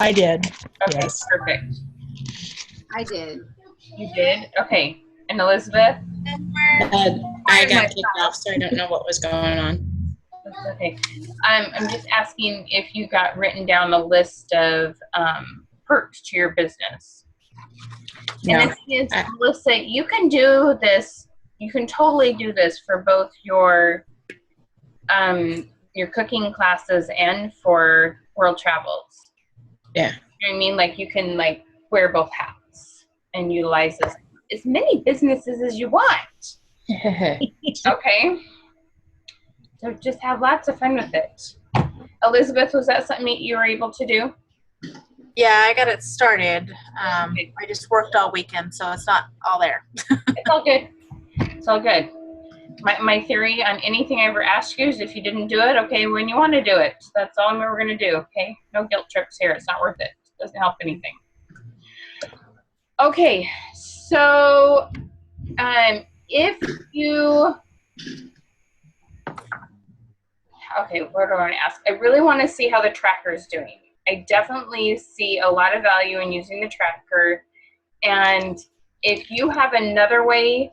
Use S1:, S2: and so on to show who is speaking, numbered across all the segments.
S1: I did.
S2: Okay,
S1: Yes.
S2: perfect.
S3: I did.
S2: You did? Okay. And Elizabeth?
S4: I got kicked off, so I don't know what was going on.
S2: That's okay. I'm just asking if you got written down a list of perks to your business.
S4: No.
S2: And the thing is, Melissa, you can do this. You can totally do this for both your cooking classes and for world travels.
S4: Yeah.
S2: You know what I mean? Like you can like wear both hats and utilize this as many businesses as you want. Okay? So just have lots of fun with it. Elizabeth, was that something that you were able to do?
S5: Yeah, I got it started. I just worked all weekend, so it's not all there.
S2: It's all good. It's all good. My theory on anything I ever ask you is if you didn't do it, okay, when you want to do it. That's all we're going to do, okay? No guilt trips here. It's not worth it. It doesn't help anything. Okay, so if you... Okay, what do I want to ask? I really want to see how the tracker is doing. I definitely see a lot of value in using the tracker. And if you have another way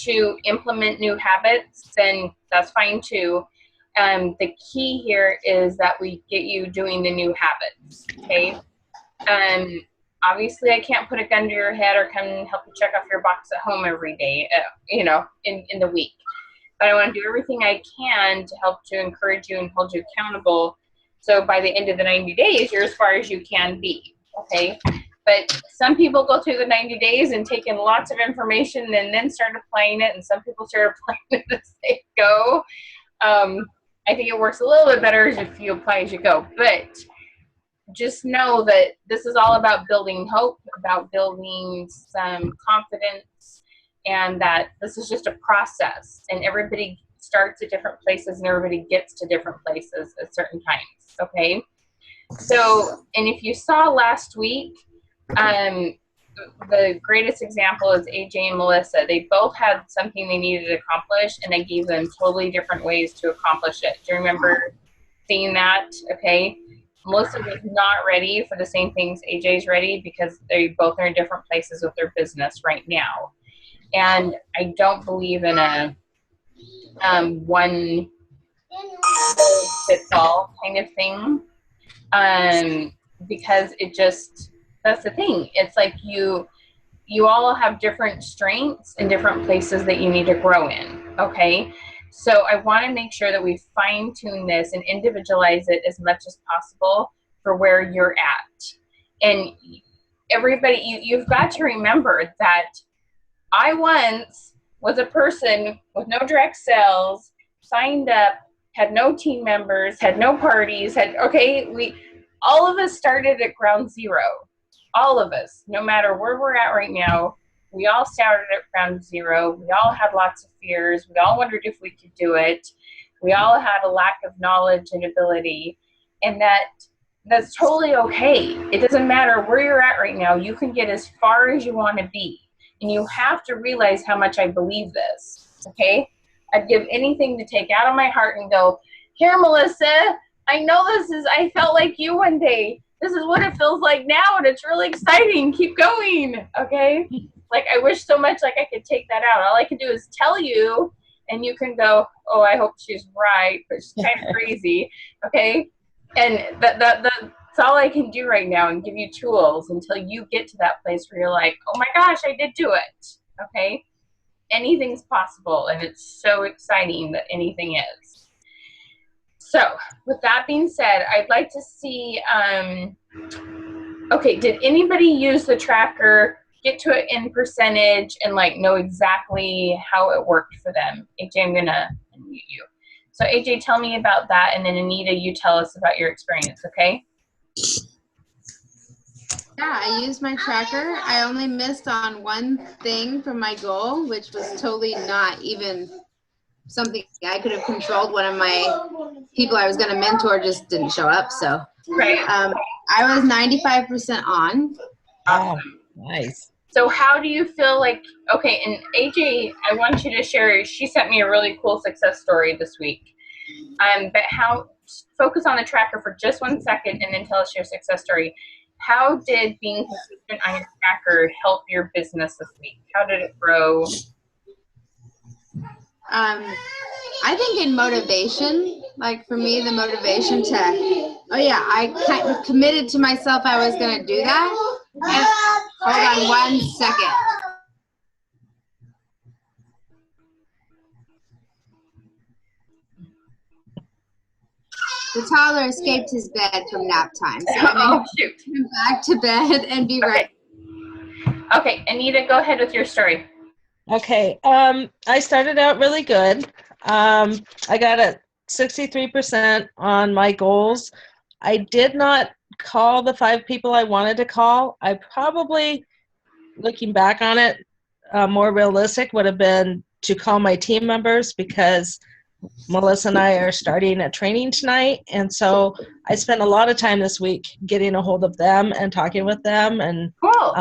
S2: to implement new habits, then that's fine too. The key here is that we get you doing the new habits, okay? Obviously, I can't put a gun to your head or come and help you check off your box at home every day, in the week. But I want to do everything I can to help to encourage you and hold you accountable. So by the end of the 90 days, you're as far as you can be, okay? But some people go through the 90 days and take in lots of information and then start applying it, and some people start applying it as they go. I think it works a little bit better if you apply as you go. But just know that this is all about building hope, about building some confidence, and that this is just a process, and everybody starts at different places and everybody gets to different places at certain times, okay? So, and if you saw last week, the greatest example is AJ and Melissa. They both had something they needed to accomplish, and I gave them totally different ways to accomplish it. Do you remember seeing that? Okay. Melissa was not ready for the same things AJ's ready because they both are in different places with their business right now. And I don't believe in a one fits all kind of thing, because it just, that's the thing. It's like you all have different strengths and different places that you need to grow in, okay? So I want to make sure that we fine tune this and individualize it as much as possible for where you're at. And everybody, you've got to remember that I once was a person with no direct sales, signed up, had no team members, had no parties, all of us started at ground zero. All of us, no matter where we're at right now, we all started at ground zero. We all had lots of fears. We all wondered if we could do it. We all had a lack of knowledge and ability, and that's totally okay. It doesn't matter where you're at right now. You can get as far as you want to be. And you have to realize how much I believe this, okay? I'd give anything to take out of my heart and go, here, Melissa, I know I felt like you one day. This is what it feels like now, and it's really exciting. Keep going, okay? Like, I wish so much like I could take that out. All I can do is tell you, and you can go, oh, I hope she's right, but she's kind of crazy, okay? And that's all I can do right now, and give you tools until you get to that place where you're like, oh my gosh, I did do it, okay? Anything's possible, and it's so exciting that anything is. So, with that being said, I'd like to see, okay, did anybody use the tracker, get to it in percentage, and like know exactly how it worked for them? AJ, I'm gonna unmute you. So AJ, tell me about that, and then Anita, you tell us about your experience, okay?
S3: Yeah, I used my tracker. I only missed on one thing from my goal, which was totally not even something I could have controlled. One of my people I was going to mentor just didn't show up. So
S2: Right.
S3: I was 95% on.
S2: Awesome.
S1: Nice.
S2: So how do you feel like, okay, and AJ, I want you to share, she sent me a really cool success story this week. But focus on the tracker for just 1 second and then tell us your success story. how did being consistent on your tracker help your business this week? How did it grow?
S3: I think in motivation, like for me, the motivation to, I kind of committed to myself I was going to do that. And, hold on 1 second. The toddler escaped his bed from nap time, so I'm going to come back to bed and be right.
S2: Okay, Anita, go ahead with your story.
S1: Okay, I started out really good. I got a 63% on my goals. I did not call the 5 people I wanted to call. I probably, looking back on it, more realistic would have been to call my team members, because Melissa and I are starting a training tonight, and so I spent a lot of time this week getting a hold of them and talking with them and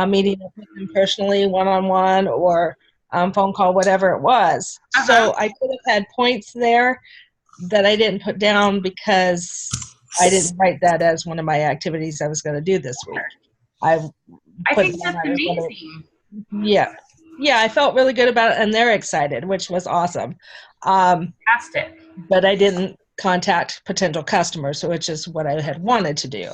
S1: meeting with them personally, one-on-one, or phone call, whatever it was. So I could have had points there that I didn't put down because I didn't write that as one of my activities I was going to do this week. I
S2: think that's amazing.
S1: Yeah, I felt really good about it, and they're excited, which was awesome.
S2: Fantastic.
S1: But I didn't contact potential customers, which is what I had wanted to do.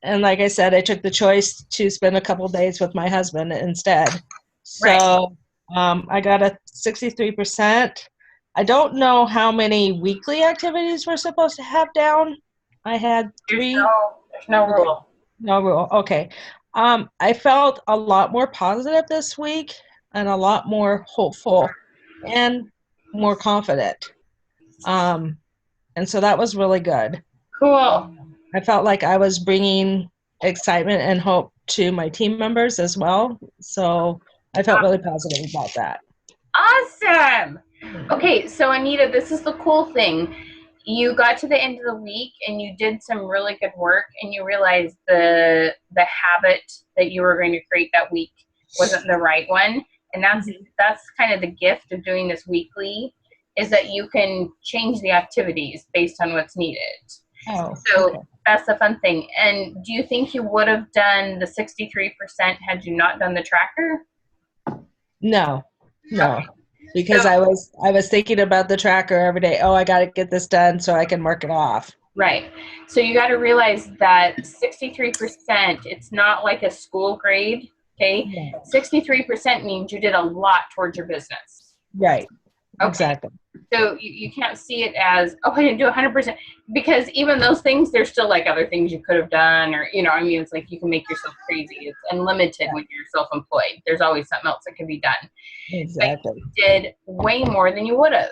S1: And like I said, I took the choice to spend a couple days with my husband instead. So I got a 63%. I don't know how many weekly activities we're supposed to have down. I had 3.
S2: There's no rule.
S1: No rule. Okay. I felt a lot more positive this week and a lot more hopeful and more confident. And so that was really good.
S2: Cool.
S1: I felt like I was bringing excitement and hope to my team members as well. So I felt really positive about that.
S2: Awesome. Okay, so Anita, this is the cool thing. You got to the end of the week and you did some really good work, and you realized the habit that you were going to create that week wasn't the right one. And that's kind of the gift of doing this weekly, is that you can change the activities based on what's needed. So that's the fun thing. And do you think you would have done the 63% had you not done the tracker?
S1: No. Because I was thinking about the tracker every day. Oh, I got to get this done so I can mark it off.
S2: Right. So you got to realize that 63%, it's not like a school grade. Okay. Yeah. 63% means you did a lot towards your business.
S1: Right.
S2: Okay.
S1: Exactly.
S2: So you can't see it as, I didn't do 100%, because even those things, there's still like other things you could have done, or, it's like you can make yourself crazy. It's unlimited when you're self-employed. There's always something else that can be done.
S1: Exactly.
S2: But you did way more than you would have.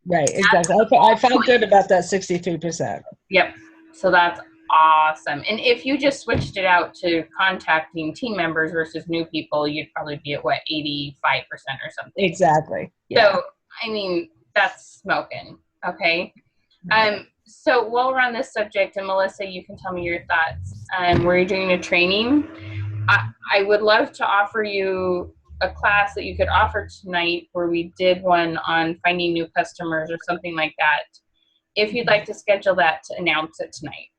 S1: Right, exactly. I felt good about that 63%.
S2: Yep. So that's awesome. And if you just switched it out to contacting team members versus new people, you'd probably be at 85% or something.
S1: Exactly. Yeah.
S2: So, that's smoking. Okay. So while we're on this subject, and Melissa, you can tell me your thoughts. We're doing a training. I would love to offer you a class that you could offer tonight, where we did one on finding new customers or something like that. If you'd like to schedule that to announce it tonight.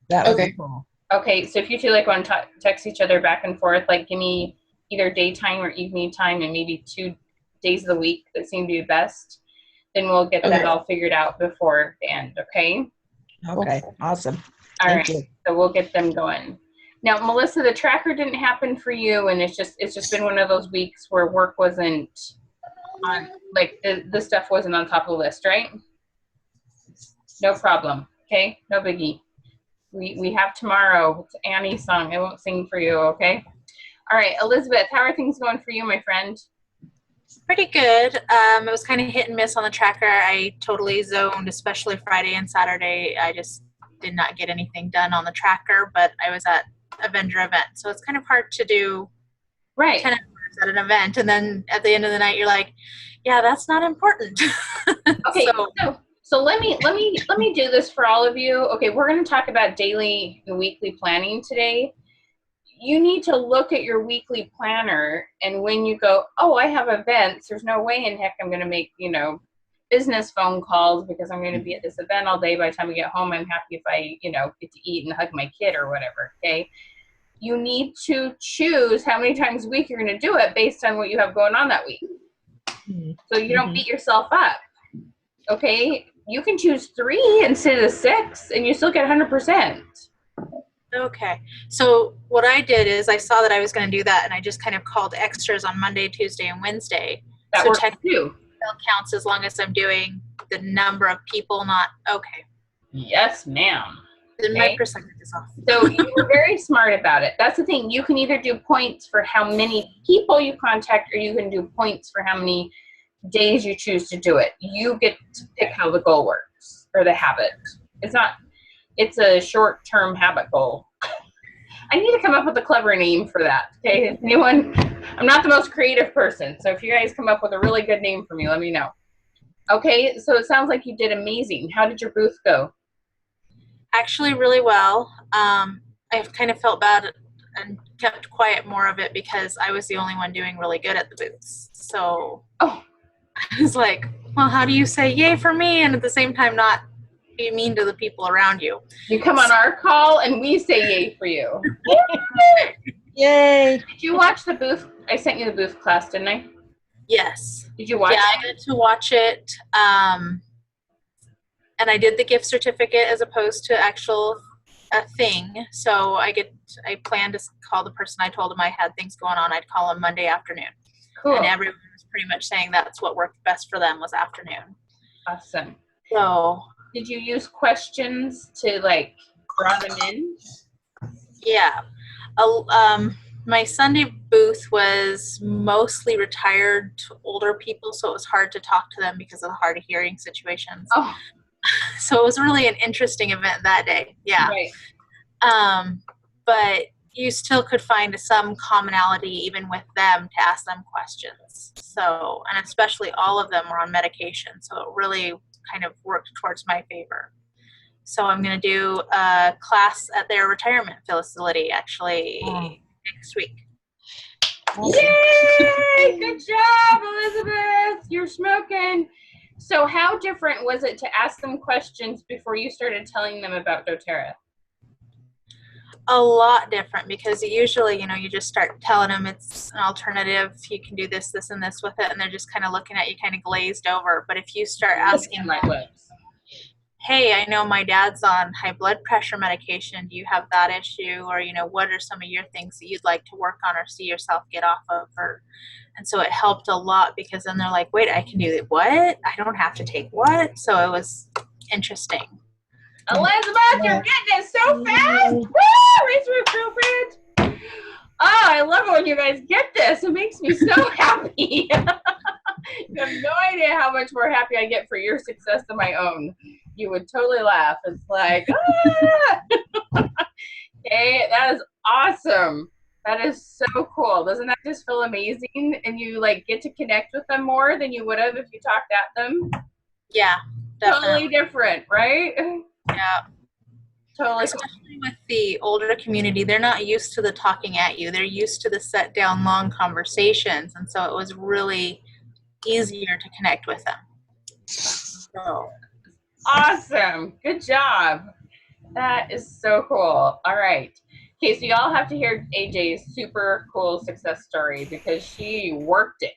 S1: That would be cool.
S2: Okay. So if you two want to text each other back and forth, like give me either daytime or evening time, and maybe 2 days of the week that seem to be best, then we'll get that all figured out before the end. Okay.
S1: Okay. Awesome.
S2: All right. So we'll get them going. Now, Melissa, the tracker didn't happen for you, and it's just been one of those weeks where work wasn't on, like the stuff wasn't on top of the list, right? No problem. Okay. No biggie. We have tomorrow. It's Annie's song. I won't sing for you. Okay. All right. Elizabeth, how are things going for you, my friend?
S5: Pretty good. It was kind of hit and miss on the tracker. I totally zoned, especially Friday and Saturday. I just did not get anything done on the tracker, but I was at a vendor event. So it's kind of hard to do 10 hours at an event. And then at the end of the night, you're like, yeah, that's not important.
S2: Okay. So let me do this for all of you. Okay. We're going to talk about daily and weekly planning today. You need to look at your weekly planner, and when you go, I have events, there's no way in heck I'm going to make, business phone calls because I'm going to be at this event all day. By the time we get home, I'm happy if I, get to eat and hug my kid or whatever. Okay. You need to choose how many times a week you're going to do it based on what you have going on that week. So you don't beat yourself up. Okay. You can choose 3 instead of 6 and you still get 100%.
S5: Okay. So what I did is I saw that I was going to do that, and I just kind of called extras on Monday, Tuesday, and Wednesday.
S2: That
S5: so
S2: works
S5: technically
S2: too.
S5: Still counts as long as I'm doing the number of people, not okay.
S2: Yes, ma'am.
S5: Then my percentage is off.
S2: So you were very smart about it. That's the thing. You can either do points for how many people you contact, or you can do points for how many days you choose to do it. You get to pick how the goal works, or the habit. It's a short-term habit goal. I need to come up with a clever name for that. Okay, anyone? I'm not the most creative person, so if you guys come up with a really good name for me, let me know. Okay, so it sounds like you did amazing. How did your booth go?
S5: Actually, really well. I kind of felt bad and kept quiet more of it because I was the only one doing really good at the booths. So I was like, well, how do you say yay for me and at the same time not be mean to the people around you?
S2: You come on our call and we say yay for you.
S1: Yay.
S2: Did you watch the booth? I sent you the booth class, didn't I?
S5: Yes.
S2: Did you watch it?
S5: I got to watch it. And I did the gift certificate as opposed to a thing. So I planned to call the person. I told him I had things going on. I'd call him Monday afternoon.
S2: Cool.
S5: And everyone was pretty much saying that's what worked best for them was afternoon.
S2: Awesome.
S5: So
S2: did you use questions to draw them in?
S5: Yeah. My Sunday booth was mostly retired older people, so it was hard to talk to them because of the hard of hearing situations.
S2: Oh.
S5: So it was really an interesting event that day. Yeah.
S2: Right.
S5: But you still could find some commonality even with them to ask them questions. So, and especially all of them were on medication. So it really kind of worked towards my favor. So I'm going to do a class at their retirement facility actually next week.
S2: Yay! Good job, Elizabeth. You're smoking. So how different was it to ask them questions before you started telling them about doTERRA?
S5: A lot different because usually, you just start telling them it's an alternative. You can do this, this, and this with it. And they're just kind of looking at you kind of glazed over. But if you start asking
S2: my lips.
S5: Hey, I know my dad's on high blood pressure medication. Do you have that issue? Or, what are some of your things that you'd like to work on or see yourself get off of? And so it helped a lot because then they're like, wait, I can do what? I don't have to take what? So it was interesting.
S2: Elizabeth, you're getting it so fast. Woo! Raise your girlfriend. Oh, I love it when you guys get this. It makes me so happy. You have no idea how much more happy I get for your success than my own. You would totally laugh. It's like, Okay, that is awesome. That is so cool. Doesn't that just feel amazing? And you get to connect with them more than you would have if you talked at them?
S5: Yeah, definitely.
S2: Totally different, right?
S5: Yeah.
S2: Totally.
S5: Especially with the older community, they're not used to the talking at you. They're used to the set down long conversations. And so it was really easier to connect with them. So
S2: awesome. Good job. That is so cool. All right. Okay, so y'all have to hear AJ's super cool success story because she worked it.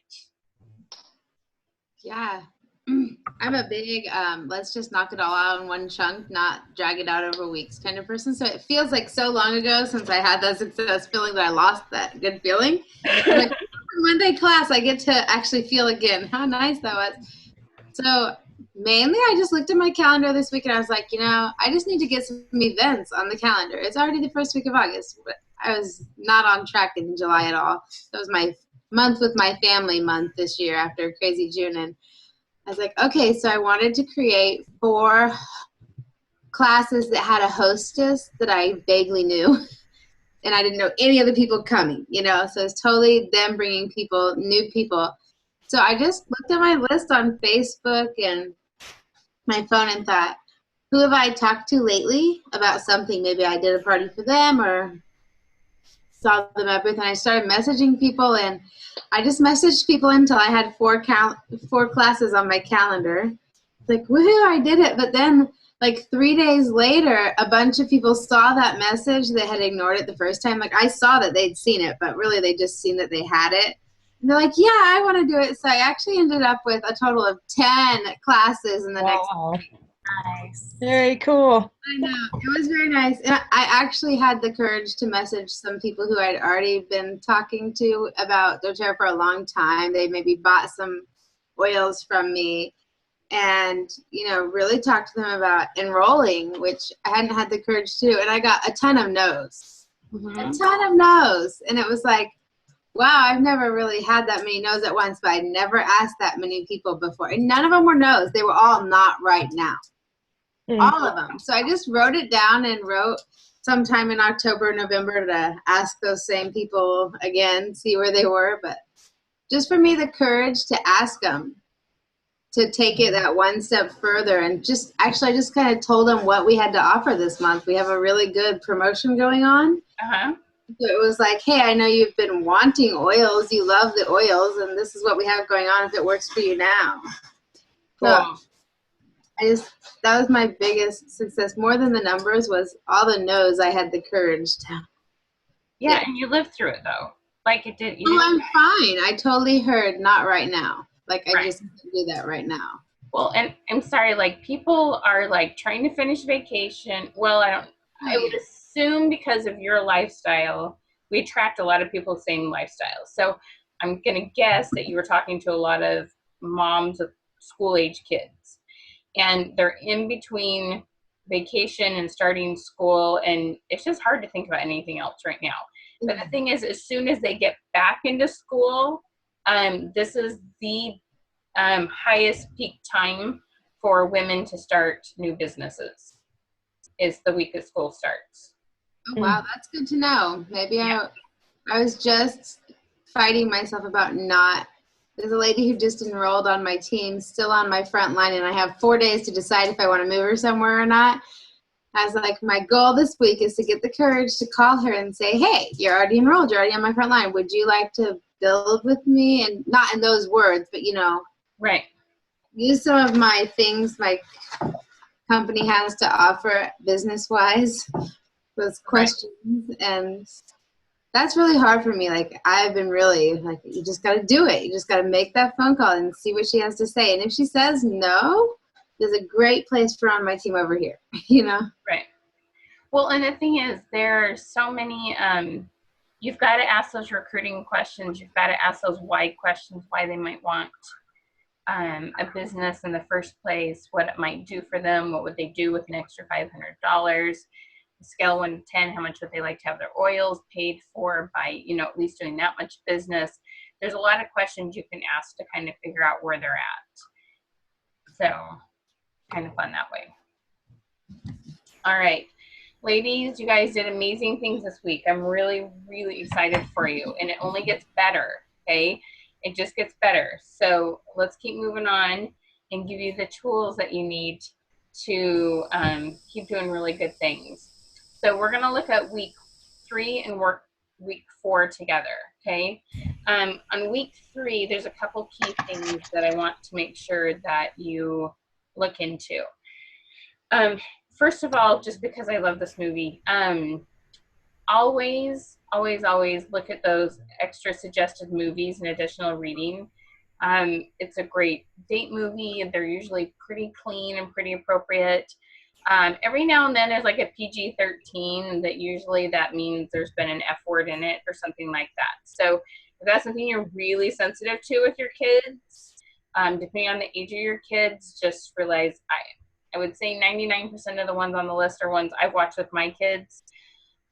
S3: Yeah. I'm a big, let's just knock it all out in one chunk, not drag it out over weeks kind of person. So it feels like so long ago since I had that success feeling that I lost that good feeling. I'm like, Monday class, I get to actually feel again how nice that was. So mainly I just looked at my calendar this week and I was like, I just need to get some events on the calendar. It's already the first week of August, but I was not on track in July at all. That was my month with my family month this year after a crazy June. And I was like, okay, so I wanted to create 4 classes that had a hostess that I vaguely knew. And I didn't know any of the people coming, So it's totally them bringing people, new people. So I just looked at my list on Facebook and my phone and thought, who have I talked to lately about something? Maybe I did a party for them or saw them at booth. And I started messaging people, and I just messaged people until I had 4 classes on my calendar. like, woohoo, I did it. But then like 3 days later, a bunch of people saw that message. They had ignored it the first time. Like I saw that they'd seen it, but really they just seen that they had it. And they're like, yeah, I want to do it. So I actually ended up with a total of 10 classes in the next.
S5: Nice.
S1: Very cool.
S3: I know. It was very nice. And I actually had the courage to message some people who I'd already been talking to about doTERRA for a long time. They maybe bought some oils from me and, you know, really talk to them about enrolling, which I hadn't had the courage to do. And I got a ton of no's.
S2: Mm-hmm.
S3: A ton of no's. And it was like, wow, I've never really had that many no's at once, but I never asked that many people before. And none of them were no's. They were all not right now. All of them. So I just wrote it down and wrote sometime in October, November to ask those same people again, see where they were. But just for me, the courage to ask them, to take it that one step further. And just actually, I just kind of told them what we had to offer this month. We have a really good promotion going on.
S2: Uh-huh.
S3: So it was like, hey, I know you've been wanting oils. You love the oils, and this is what we have going on if it works for you now.
S2: Cool.
S3: So that was my biggest success. More than the numbers was all the no's. I had the courage to.
S2: Yeah, and you lived through it though. Like it did.
S3: Oh, I'm fine. I totally heard not right now. Like I
S2: Right.
S3: just can't do that right now.
S2: Well, and I'm sorry, like people are like trying to finish vacation. Well, I would assume because of your lifestyle, we attract a lot of people with the same lifestyle. So I'm going to guess that you were talking to a lot of moms of school age kids. And they're in between vacation and starting school, and it's just hard to think about anything else right now. But the thing is, as soon as they get back into school, this is the highest peak time for women to start new businesses. Is the week that school starts.
S3: Oh, wow, that's good to know. Maybe I was just fighting myself about not. There's a lady who just enrolled on my team, still on my front line, and I have 4 days to decide if I want to move her somewhere or not. I was like, my goal this week is to get the courage to call her and say, hey, you're already enrolled. You're already on my front line. Would you like to build with me? And not in those words, but, you know.
S2: Right.
S3: Use some of my things my company has to offer business-wise, those questions. Right. And that's really hard for me. Like, I've been really, like, you just got to do it. You just got to make that phone call and see what she has to say. And if she says no, there's a great place for on my team over here, you know?
S2: Right. Well, and the thing is, there are so many, you've got to ask those recruiting questions. You've got to ask those why questions, why they might want a business in the first place, what it might do for them, what would they do with an extra $500. Scale 1 to 10, how much would they like to have their oils paid for by, you know, at least doing that much business. There's a lot of questions you can ask to kind of figure out where they're at. So kind of fun that way. All right, ladies, you guys did amazing things this week. I'm really, really excited for you, and it only gets better, okay? It just gets better. So let's keep moving on and give you the tools that you need to keep doing really good things. So we're going to look at week 3 and work week 4 together, okay? On week 3, there's a couple key things that I want to make sure that you look into. First of all, just because I love this movie, always look at those extra suggested movies and additional reading. It's a great date movie, and they're usually pretty clean and pretty appropriate. Every now and then there's like a PG-13 that means there's been an F word in it or something like that. So if that's something you're really sensitive to with your kids, depending on the age of your kids, just realize I would say 99% of the ones on the list are ones I've watched with my kids.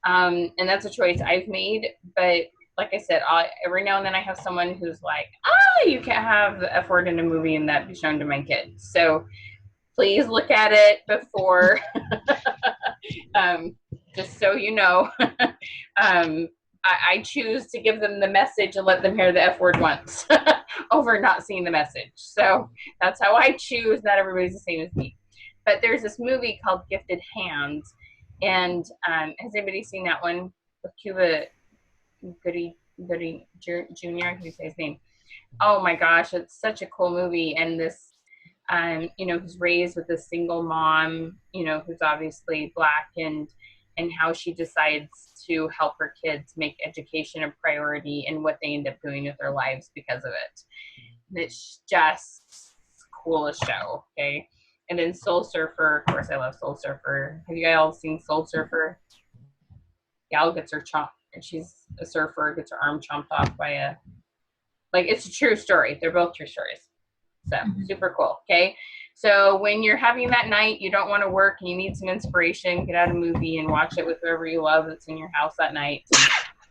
S2: And that's a choice I've made. But like I said, every now and then I have someone who's like, you can't have the F word in a movie and that be shown to my kids. So please look at it before, just so you know. I choose to give them the message and let them hear the F word once over not seeing the message. So that's how I choose. Not everybody's the same as me. But there's this movie called Gifted Hands. And has anybody seen that one with Cuba Goody Jr.? Can you say his name? Oh my gosh, it's such a cool movie. And this you know, who's raised with a single mom, you know, who's obviously Black, and how she decides to help her kids make education a priority and what they end up doing with their lives because of it. And it's just coolest show, okay? And then Soul Surfer, of course, I love Soul Surfer. Have you guys all seen Soul Surfer? Gal gets her chomped, and she's a surfer, gets her arm chomped off by a, like, it's a true story. They're both true stories. So super cool. Okay. So when you're having that night, you don't want to work and you need some inspiration, get out a movie and watch it with whoever you love that's in your house that night.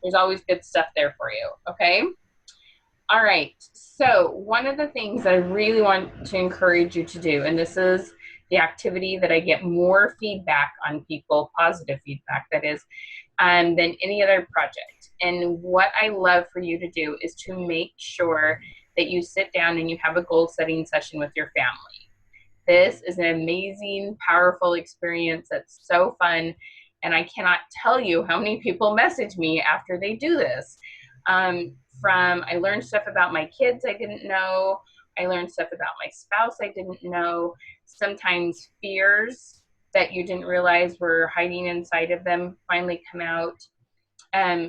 S2: There's always good stuff there for you. Okay. All right. So one of the things that I really want to encourage you to do, and this is the activity that I get more feedback on people, positive feedback, that is, than any other project. And what I love for you to do is to make sure that you sit down and you have a goal setting session with your family. This is an amazing, powerful experience that's so fun. And I cannot tell you how many people message me after they do this. I learned stuff about my kids I didn't know. I learned stuff about my spouse I didn't know. Sometimes fears that you didn't realize were hiding inside of them finally come out.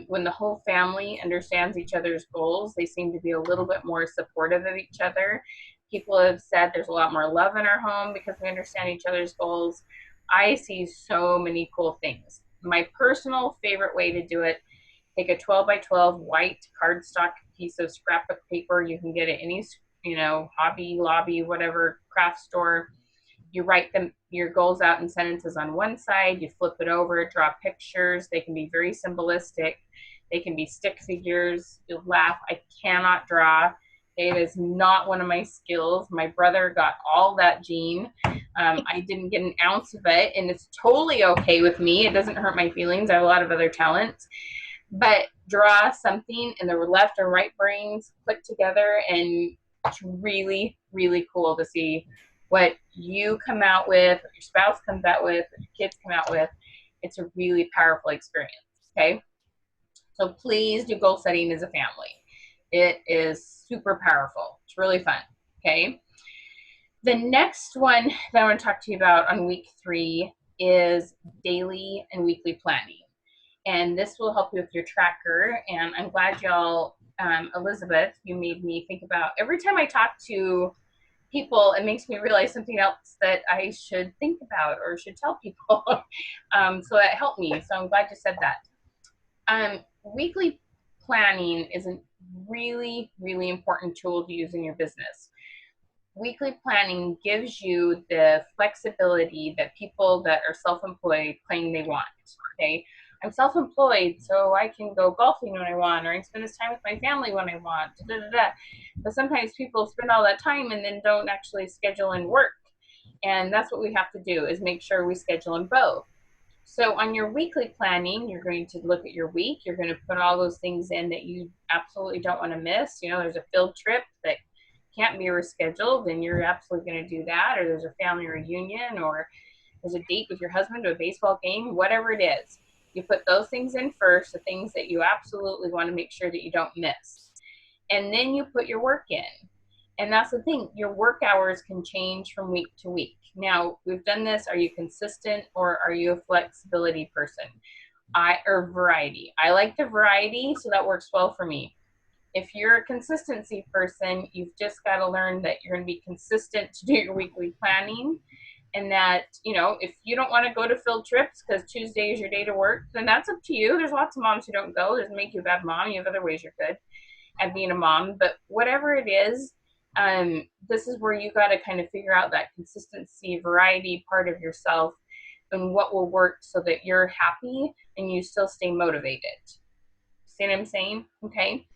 S2: When the whole family understands each other's goals, they seem to be a little bit more supportive of each other. People have said there's a lot more love in our home because we understand each other's goals. I see so many cool things. My personal favorite way to do it, take a 12 by 12 white cardstock piece of scrapbook paper. You can get it any, you know, Hobby Lobby, whatever craft store. You write your goals out in sentences on one side, you flip it over, draw pictures. They can be very symbolistic. They can be stick figures. You'll laugh. I cannot draw. It is not one of my skills. My brother got all that gene. I didn't get an ounce of it, and it's totally okay with me. It doesn't hurt my feelings. I have a lot of other talents. But draw something and the left and right brains click together, and it's really, really cool to see what you come out with, what your spouse comes out with, what your kids come out with. It's a really powerful experience, okay? So please do goal setting as a family. It is super powerful. It's really fun, okay? The next one that I want to talk to you about on week 3 is daily and weekly planning. And this will help you with your tracker. And I'm glad y'all, Elizabeth, you made me think about, every time I talk to people, it makes me realize something else that I should think about or should tell people. So that helped me. So I'm glad you said that. Weekly planning is a really, really important tool to use in your business. Weekly planning gives you the flexibility that people that are self-employed claim they want, okay? I'm self-employed, so I can go golfing when I want, or I can spend this time with my family when I want, da, da, da. But sometimes people spend all that time and then don't actually schedule in work. And that's what we have to do, is make sure we schedule in both. So on your weekly planning, you're going to look at your week. You're going to put all those things in that you absolutely don't want to miss. You know, there's a field trip that can't be rescheduled, and you're absolutely going to do that. Or there's a family reunion, or there's a date with your husband to a baseball game, whatever it is. You put those things in first, the things that you absolutely want to make sure that you don't miss. And then you put your work in. And that's the thing, your work hours can change from week to week. Now, we've done this. Are you consistent, or are you a flexibility person? Or variety. I like the variety, so that works well for me. If you're a consistency person, you've just got to learn that you're going to be consistent to do your weekly planning. And that, you know, if you don't want to go to field trips because Tuesday is your day to work, then that's up to you. There's lots of moms who don't go. It doesn't make you a bad mom. You have other ways you're good at being a mom. But whatever it is, this is where you got to kind of figure out that consistency, variety part of yourself and what will work so that you're happy and you still stay motivated. See what I'm saying? Okay.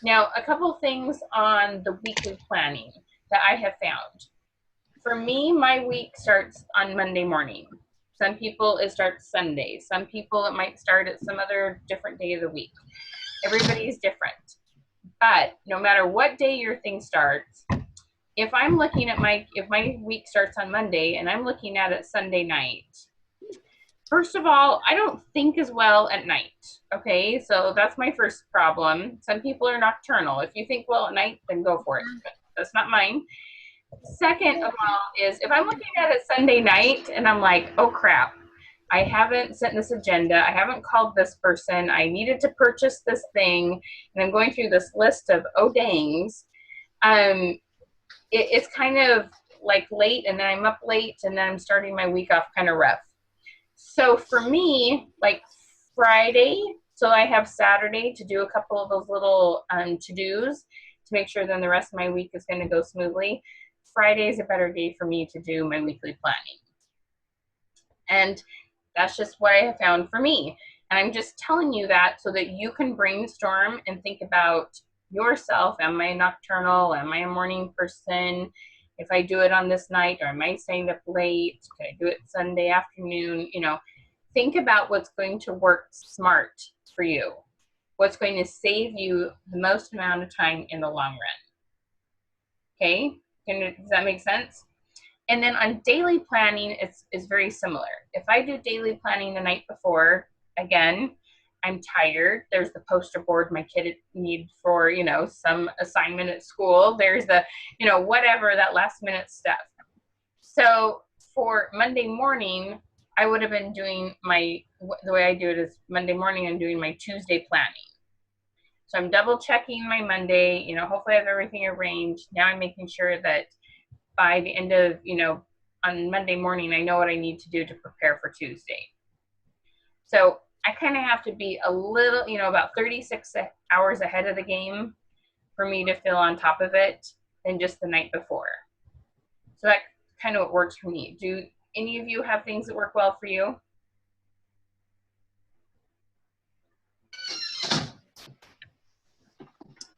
S2: Now, a couple things on the weekly planning that I have found. For me, my week starts on Monday morning. Some people, it starts Sunday. Some people, it might start at some other different day of the week. Everybody's different. But no matter what day your thing starts, if I'm looking at if my week starts on Monday and I'm looking at it Sunday night, first of all, I don't think as well at night. Okay, so that's my first problem. Some people are nocturnal. If you think well at night, then go for it. But that's not mine. Second of all is if I'm looking at it Sunday night and I'm like, oh crap, I haven't sent this agenda, I haven't called this person, I needed to purchase this thing, and I'm going through this list of oh dangs, it's kind of like late, and then I'm up late, and then I'm starting my week off kind of rough. So for me, like Friday, so I have Saturday to do a couple of those little to-dos to make sure then the rest of my week is going to go smoothly. Friday is a better day for me to do my weekly planning. And that's just what I have found for me. And I'm just telling you that so that you can brainstorm and think about yourself. Am I nocturnal? Am I a morning person? If I do it on this night, or am I staying up late? Can I do it Sunday afternoon? You know, think about what's going to work smart for you. What's going to save you the most amount of time in the long run. Okay? Does that make sense? And then on daily planning, it's very similar. If I do daily planning the night before, again, I'm tired. There's the poster board my kid needs for, you know, some assignment at school. There's the, you know, whatever, that last minute stuff. So for Monday morning, I would have been doing the way I do it is Monday morning, I'm doing my Tuesday planning. So I'm double checking my Monday, you know, hopefully I have everything arranged. Now I'm making sure that by the end of, you know, on Monday morning, I know what I need to do to prepare for Tuesday. So I kind of have to be a little, you know, about 36 hours ahead of the game for me to feel on top of it than just the night before. So that kind of what works for me. Do any of you have things that work well for you?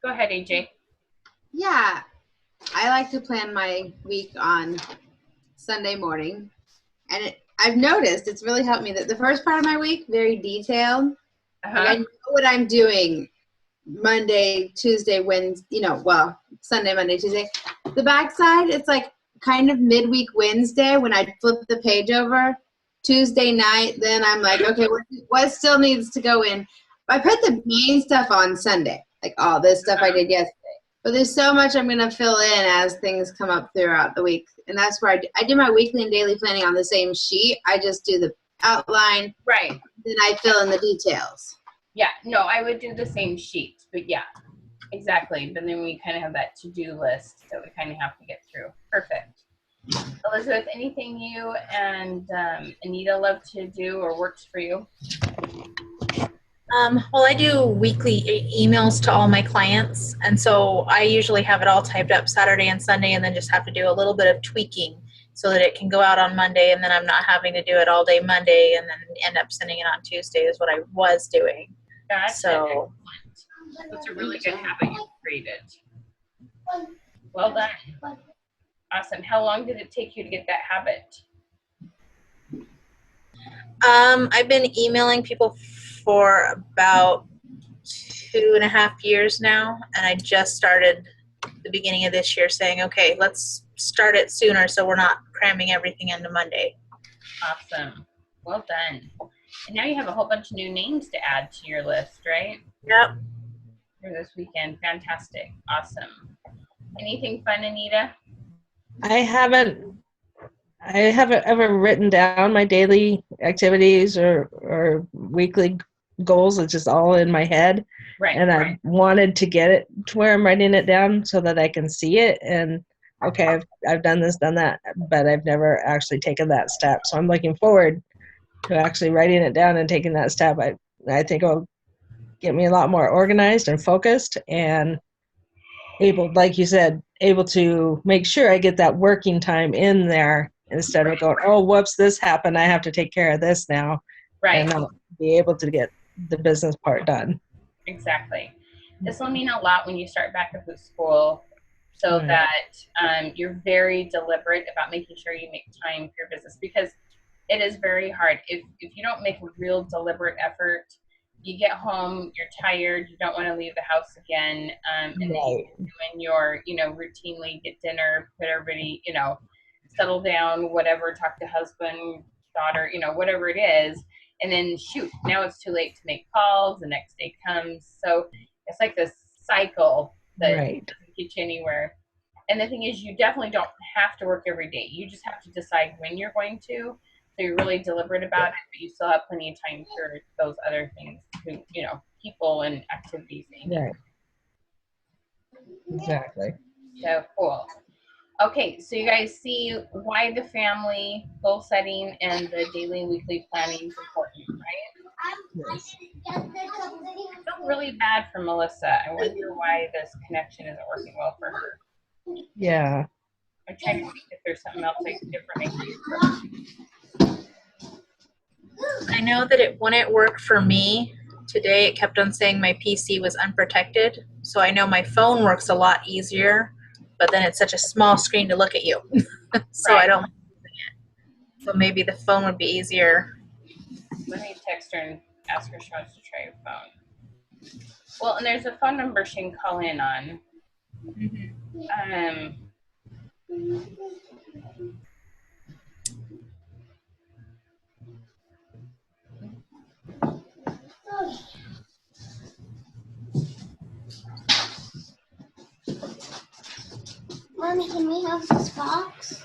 S2: Go ahead, AJ.
S3: Yeah, I like to plan my week on Sunday morning. And I've noticed it's really helped me that the first part of my week, very detailed.
S2: Uh-huh.
S3: Like I know what I'm doing Monday, Tuesday, Wednesday, you know, well, Sunday, Monday, Tuesday. The backside, it's like kind of midweek Wednesday when I flip the page over. Tuesday night, then I'm like, okay, what still needs to go in? I put the main stuff on Sunday, like all this stuff I did yesterday. But there's so much I'm going to fill in as things come up throughout the week. And that's where I do my weekly and daily planning on the same sheet. I just do the outline.
S2: Right.
S3: Then I fill in the details.
S2: Yeah, no, I would do the same sheet. But yeah, exactly. But then we kind of have that to-do list that we kind of have to get through. Perfect. Elizabeth, anything you and Anita love to do or works for you?
S5: Well, I do weekly emails to all my clients, and so I usually have it all typed up Saturday and Sunday, and then just have to do a little bit of tweaking so that it can go out on Monday, and then I'm not having to do it all day Monday and then end up sending it on Tuesday is what I was doing.
S2: Gotcha.
S5: So
S2: that's a really good habit you've created. Well done. Awesome. How long did it take you to get that habit?
S5: I've been emailing people for about 2.5 years now, and I just started the beginning of this year saying, okay, let's start it sooner so we're not cramming everything into Monday.
S2: Awesome. Well done. And now you have a whole bunch of new names to add to your list, right?
S5: Yep.
S2: For this weekend. Fantastic. Awesome. Anything fun, Anita?
S1: I haven't ever written down my daily activities or weekly goals. It's just all in my head.
S2: Right.
S1: And I wanted to get it to where I'm writing it down so that I can see it. And okay, I've done this, done that, but I've never actually taken that step. So I'm looking forward to actually writing it down and taking that step. I think it'll get me a lot more organized and focused and able, like you said, able to make sure I get that working time in there instead of going, oh, whoops, this happened. I have to take care of this now.
S2: Right.
S1: And I'll be able to get the business part done.
S2: Exactly. This will mean a lot when you start back up at school so that you're very deliberate about making sure you make time for your business, because it is very hard. If you don't make a real deliberate effort, you get home, you're tired, you don't want to leave the house again, and then you're doing your, routinely get dinner, put everybody, settle down, whatever, talk to husband, daughter, whatever it is, and then shoot, now it's too late to make calls, the next day comes. So it's like this cycle that doesn't get you anywhere. And the thing is, you definitely don't have to work every day. You just have to decide when you're going to. So you're really deliberate about it, but you still have plenty of time for those other things, people and activities that you need.
S1: Right. Exactly.
S2: So cool. Okay, so you guys see why the family goal setting and the daily and weekly planning is important, right?
S1: Yes.
S2: I feel really bad for Melissa. I wonder why this connection isn't working well for her.
S1: Yeah.
S2: I'm trying to think if there's something else different I can do for her.
S5: I know that it wouldn't work for me today. It kept on saying my PC was unprotected. So I know my phone works a lot easier, but then it's such a small screen to look at you. So
S2: Right.
S5: I don't like using it. So maybe the phone would be easier.
S2: Let me text her and ask her if she wants to try her phone. Well, and there's a phone number she can call in on.
S3: Mommy, can we have this box?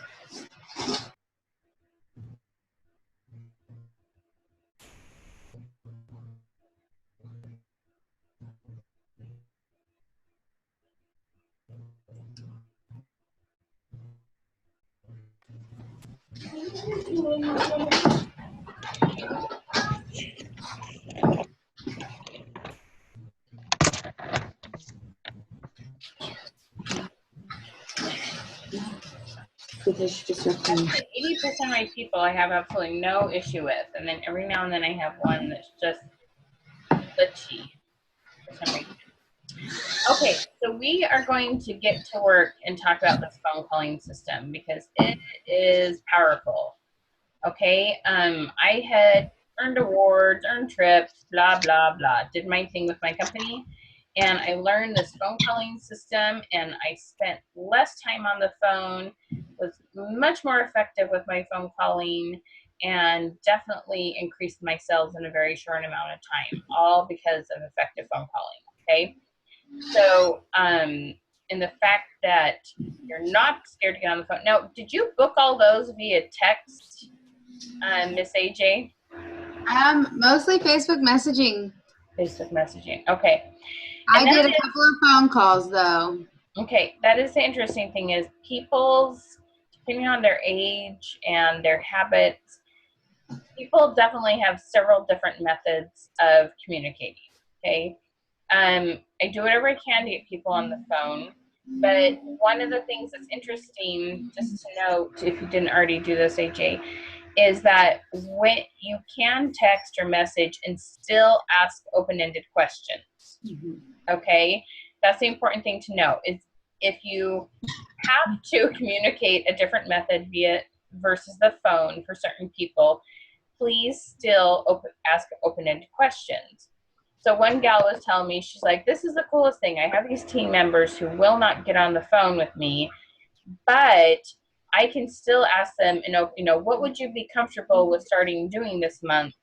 S2: That's 80% of my people I have absolutely no issue with, and then every now and then I have one that's just glitchy for some reason. Okay, so we are going to get to work and talk about this phone calling system because it is powerful. Okay, I had earned awards, earned trips, blah, blah, blah, did my thing with my company, and I learned this phone calling system, and I spent less time on the phone, was much more effective with my phone calling, and definitely increased my sales in a very short amount of time, all because of effective phone calling, okay? So, and the fact that you're not scared to get on the phone. Now, did you book all those via text, Miss AJ?
S3: Mostly Facebook messaging.
S2: Facebook messaging. Okay.
S3: I did a couple of phone calls though.
S2: Okay, that is the interesting thing is people's, depending on their age and their habits, people definitely have several different methods of communicating. Okay. I do whatever I can to get people on the phone. But one of the things that's interesting, just to note, if you didn't already do this, AJ, is that when you can text or message and still ask open-ended questions. Okay, that's the important thing to know. Is if you have to communicate a different method via versus the phone for certain people, please still ask open-ended questions. So one gal was telling me, she's like, this is the coolest thing. I have these team members who will not get on the phone with me, but I can still ask them, what would you be comfortable with starting doing this month?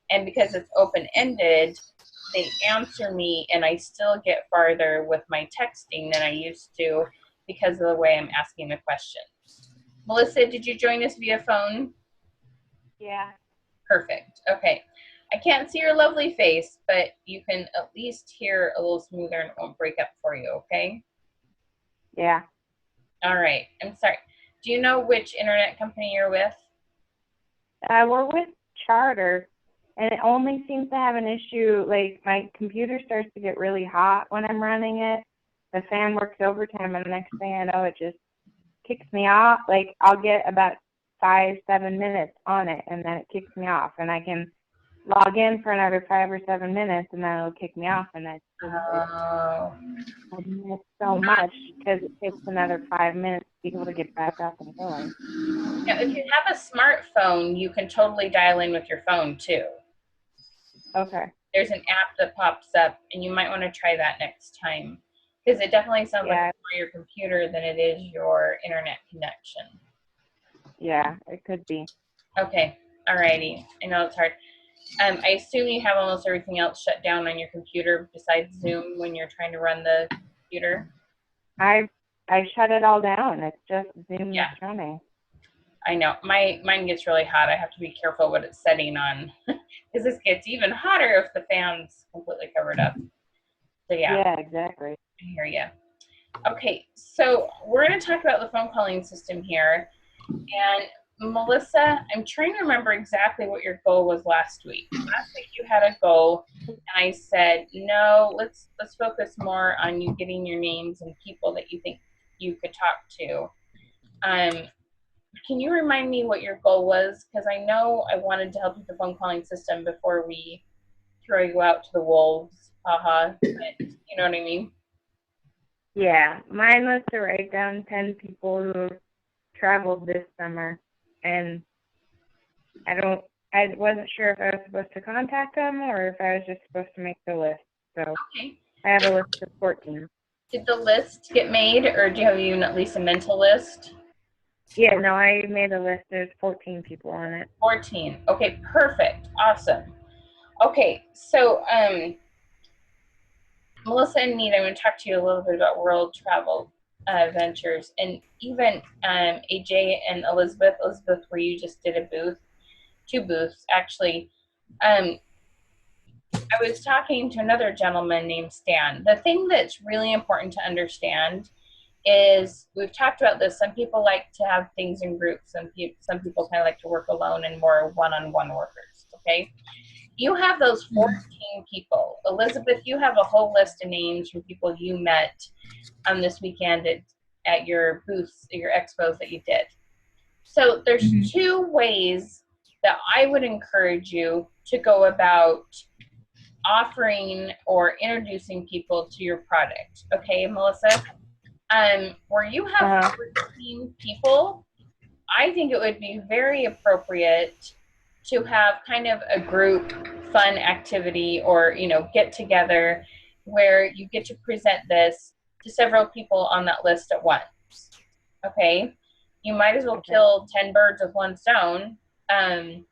S2: And because it's open-ended, they answer me and I still get farther with my texting than I used to because of the way I'm asking the questions. Melissa, did you join us via phone?
S6: Yeah.
S2: Perfect. Okay. I can't see your lovely face, but you can at least hear a little smoother and it won't break up for you, okay?
S6: Yeah.
S2: All right. I'm sorry. Do you know which internet company you're with?
S6: We're with Charter, and it only seems to have an issue, like my computer starts to get really hot when I'm running it. The fan works overtime, and the next thing I know, it just kicks me off. Like, I'll get about 5-7 minutes on it, and then it kicks me off, and I can log in for another 5 or 7 minutes, and then it'll kick me off, and that's
S2: Oh.
S6: I miss so much because it takes another 5 minutes to be able to get back up and going.
S2: Now, if you have a smartphone, you can totally dial in with your phone too.
S6: Okay.
S2: There's an app that pops up, and you might want to try that next time because it definitely sounds like it's more your computer than it is your internet connection.
S6: Yeah, it could be.
S2: Okay. Alrighty. I know it's hard. I assume you have almost everything else shut down on your computer besides Zoom when you're trying to run the computer.
S6: I've I shut it all down. It's just Zoom
S2: Yeah.
S6: that's running.
S2: I know. Mine gets really hot. I have to be careful what it's setting on because this gets even hotter if the fan's completely covered up. So yeah.
S6: Yeah, exactly.
S2: I hear you. Okay, so we're going to talk about the phone calling system here. And Melissa, I'm trying to remember exactly what your goal was last week. Last week you had a goal, and I said, no, let's focus more on you getting your names and people that you think you could talk to. Can you remind me what your goal was? Because I know I wanted to help with the phone calling system before we throw you out to the wolves. Haha. But you know what I mean?
S6: Yeah, mine was to write down 10 people who traveled this summer, and I wasn't sure if I was supposed to contact them or if I was just supposed to make the list. So
S2: Okay.
S6: I have a list of 14.
S2: Did the list get made, or do you have even at least a mental list?
S6: Yeah, no, I made a list. There's 14 people on it.
S2: 14. Okay, perfect. Awesome. Okay, so Melissa and Nita, I'm going to talk to you a little bit about world travel ventures, and even AJ and Elizabeth, where you just did a booth, 2 booths actually. I was talking to another gentleman named Stan. The thing that's really important to understand is, we've talked about this, some people like to have things in groups, some people kind of like to work alone and more one-on-one workers, okay? You have those 14 people. Elizabeth, you have a whole list of names from people you met this weekend at your booths, your expos that you did. So there's 2 ways that I would encourage you to go about offering or introducing people to your product. Okay, Melissa? Where you have 14 people, I think it would be very appropriate to have kind of a group fun activity, or get together where you get to present this to several people on that list at once. Okay, you might as well kill 10 birds with one stone. And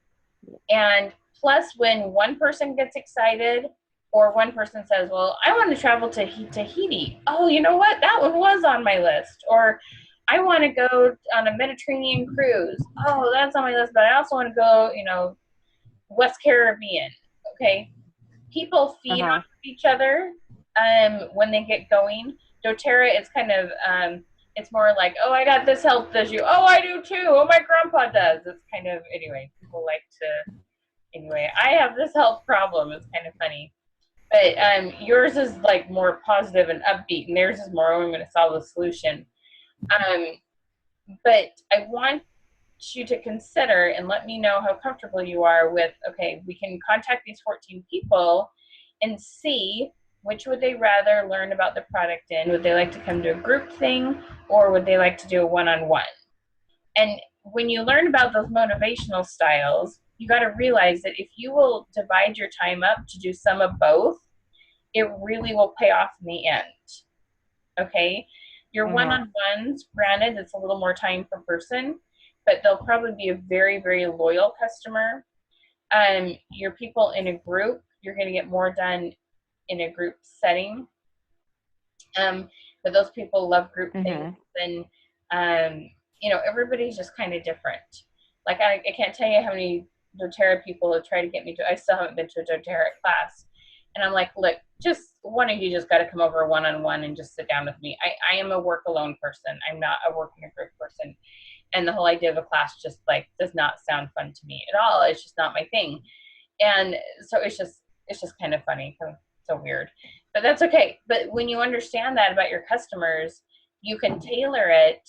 S2: plus, when one person gets excited, or one person says, well, I want to travel to Tahiti. Oh, you know what? That one was on my list. Or I want to go on a Mediterranean cruise. Oh, that's on my list, but I also want to go, West Caribbean. Okay. People feed off of each other when they get going. doTERRA is kind of, it's more like, oh, I got this health issue. Oh, I do too. Oh, my grandpa does. It's kind of, anyway, people like to, I have this health problem. It's kind of funny. But yours is like more positive and upbeat, and theirs is more, oh, I'm going to solve the solution. But I want you to consider and let me know how comfortable you are with, okay, we can contact these 14 people and see which would they rather learn about the product in. Would they like to come to a group thing, or would they like to do a one-on-one? And when you learn about those motivational styles, you got to realize that if you will divide your time up to do some of both, it really will pay off in the end. Okay? Your one-on-ones, granted, it's a little more time per person, but they'll probably be a very, very loyal customer. Your people in a group, you're going to get more done in a group setting. But those people love group things, and everybody's just kind of different. Like I can't tell you how many doTERRA people have tried to get me to. I still haven't been to a doTERRA class, and I'm like, look, just one of you just got to come over one-on-one and just sit down with me. I am a work alone person. I'm not a work in a group person, and the whole idea of a class just like does not sound fun to me at all. It's just not my thing, and so it's just kind of funny. So weird, but that's okay. But when you understand that about your customers, you can tailor it,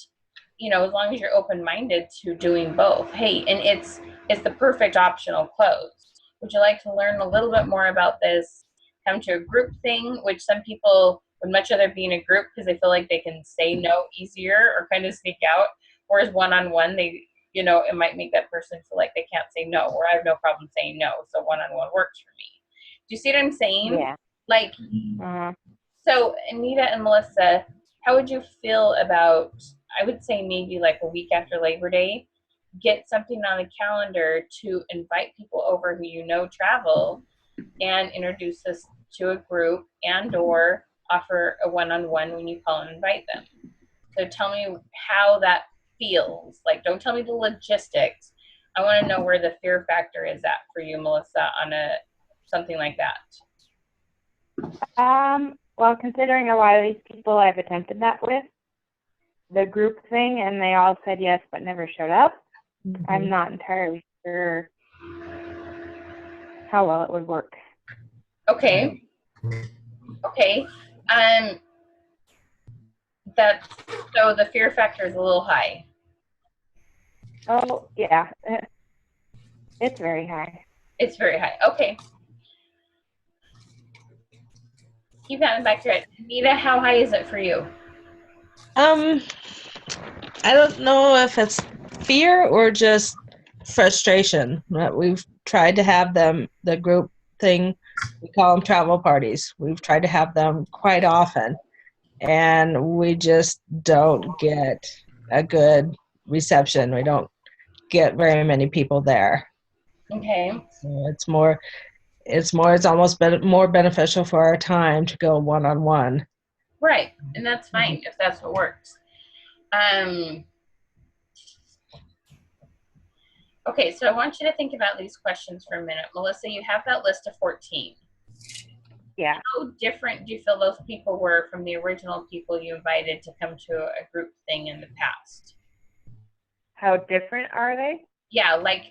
S2: as long as you're open-minded to doing both. Hey, and it's the perfect optional close. Would you like to learn a little bit more about this? Come to a group thing, which some people would much rather be in a group because they feel like they can say no easier or kind of sneak out. Whereas one-on-one, it might make that person feel like they can't say no, or I have no problem saying no. So one-on-one works for me. Do you see what I'm saying?
S6: Yeah.
S2: Like, so Anita and Melissa, how would you feel about, I would say maybe like a week after Labor Day, get something on the calendar to invite people over who travel, and introduce us to a group, and or offer a one-on-one when you call and invite them. So tell me how that feels. Like, don't tell me the logistics. I want to know where the fear factor is at for you, Melissa, on something like that.
S6: Well, considering a lot of these people I've attempted that with, the group thing, and they all said yes but never showed up, I'm not entirely sure how well it would work.
S2: Okay. Okay. So the fear factor is a little high.
S6: Oh, yeah. It's very high.
S2: It's very high. Okay. Keep that in the back of your head. Anita, how high is it for you?
S1: I don't know if it's fear or just frustration. We've tried to have them, the group thing, we call them travel parties. We've tried to have them quite often, and we just don't get a good reception. We don't get very many people there.
S2: Okay.
S1: So it's almost more beneficial for our time to go one-on-one.
S2: Right, and that's fine if that's what works. Okay, so I want you to think about these questions for a minute. Melissa, you have that list of 14.
S6: Yeah.
S2: How different do you feel those people were from the original people you invited to come to a group thing in the past?
S6: How different are they?
S2: Yeah, like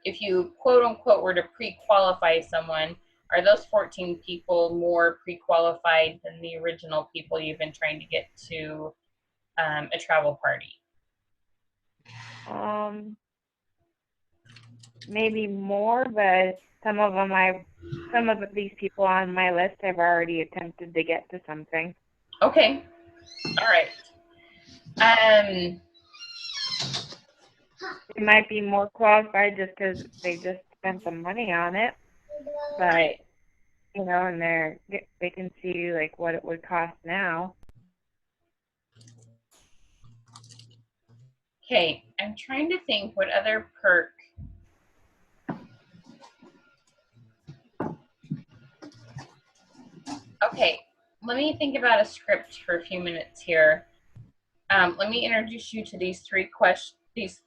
S2: if you quote unquote were to pre-qualify someone, are those 14 people more pre-qualified than the original people you've been trying to get to a travel party?
S6: Maybe more, but some of these people on my list I've already attempted to get to something.
S2: Okay. All right.
S6: They might be more qualified just because they just spent some money on it, but you know, and they can see like what it would cost now.
S2: Okay, I'm trying to think what other perk. Okay, let me think about a script for a few minutes here. Let me introduce you to these three this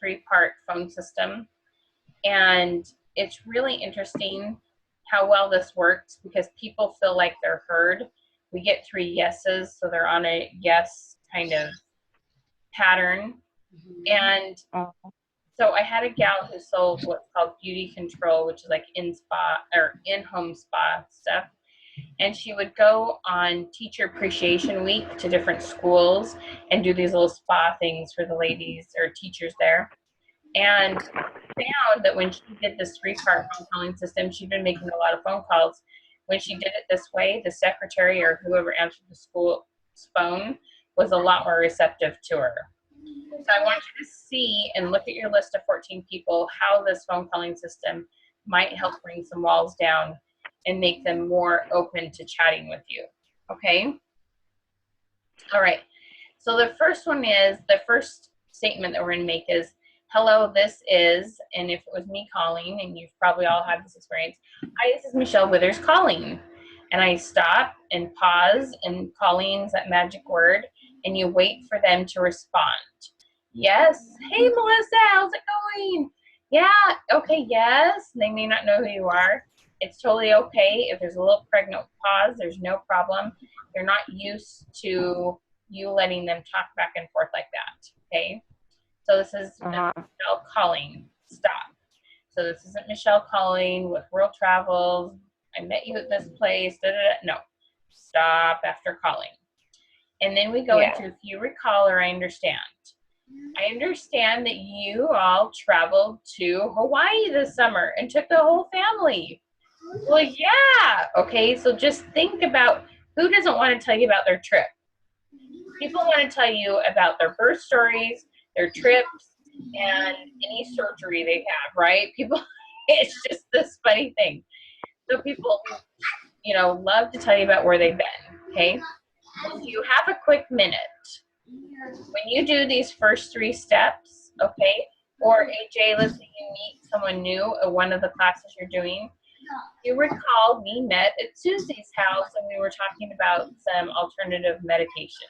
S2: 3-part phone system. And it's really interesting how well this works because people feel like they're heard. We get 3 yeses, so they're on a yes kind of pattern. And so I had a gal who sold what's called beauty control, which is like in-home spa stuff. And she would go on Teacher Appreciation Week to different schools and do these little spa things for the ladies or teachers there. And found that when she did this 3-part phone calling system, she'd been making a lot of phone calls. When she did it this way, the secretary or whoever answered the school's phone was a lot more receptive to her. So I want you to see and look at your list of 14 people, how this phone calling system might help bring some walls down and make them more open to chatting with you. Okay? All right. So the first statement that we're going to make is, hello, this is, and if it was me calling, and you've probably all had this experience, hi, this is Michelle Withers calling. And I stop and pause, and calling's that magic word, and you wait for them to respond. Yes. Hey, Melissa, how's it going? Yeah. Okay, yes. They may not know who you are. It's totally okay. If there's a little pregnant pause, there's no problem. They're not used to you letting them talk back and forth like that. Okay. So this is Michelle calling. Stop. So this isn't Michelle calling with World Travels. I met you at this place. Da, da, da. No. Stop after calling. And then we go into, if you recall or I understand that you all traveled to Hawaii this summer and took the whole family. Well, yeah. Okay, so just think about who doesn't want to tell you about their trip. People want to tell you about their birth stories, their trips, and any surgery they have, right? People, it's just this funny thing. So people, love to tell you about where they've been, okay? If you have a quick minute, when you do these first 3 steps, okay, or AJ, let's say you meet someone new at one of the classes you're doing, you recall we met at Susie's house and we were talking about some alternative medication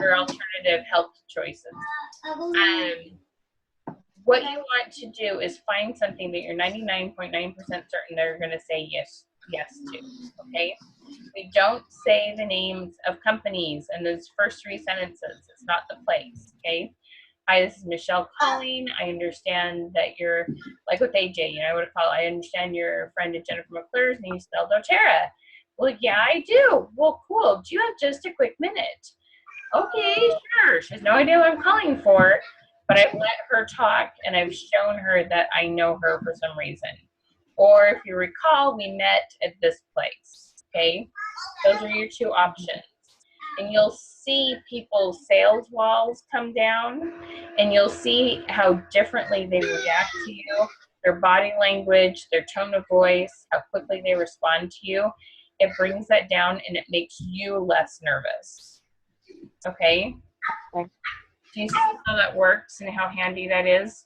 S2: or alternative health choices. What you want to do is find something that you're 99.9% certain they're going to say yes to, okay? We don't say the names of companies in those first 3 sentences. It's not the place, okay? Hi, this is Michelle calling. I understand that you're, like with AJ, you know, I would call, I understand you're a friend of Jennifer McClure's and you sell doTERRA. Well, yeah, I do. Well, cool. Do you have just a quick minute? Okay, sure. She has no idea what I'm calling for, but I've let her talk and I've shown her that I know her for some reason. Or if you recall, we met at this place, okay? Those are your 2 options. And you'll see people's sales walls come down, and you'll see how differently they react to you, their body language, their tone of voice, how quickly they respond to you. It brings that down, and it makes you less nervous. Okay?
S6: Okay.
S2: Do you see how that works and how handy that is?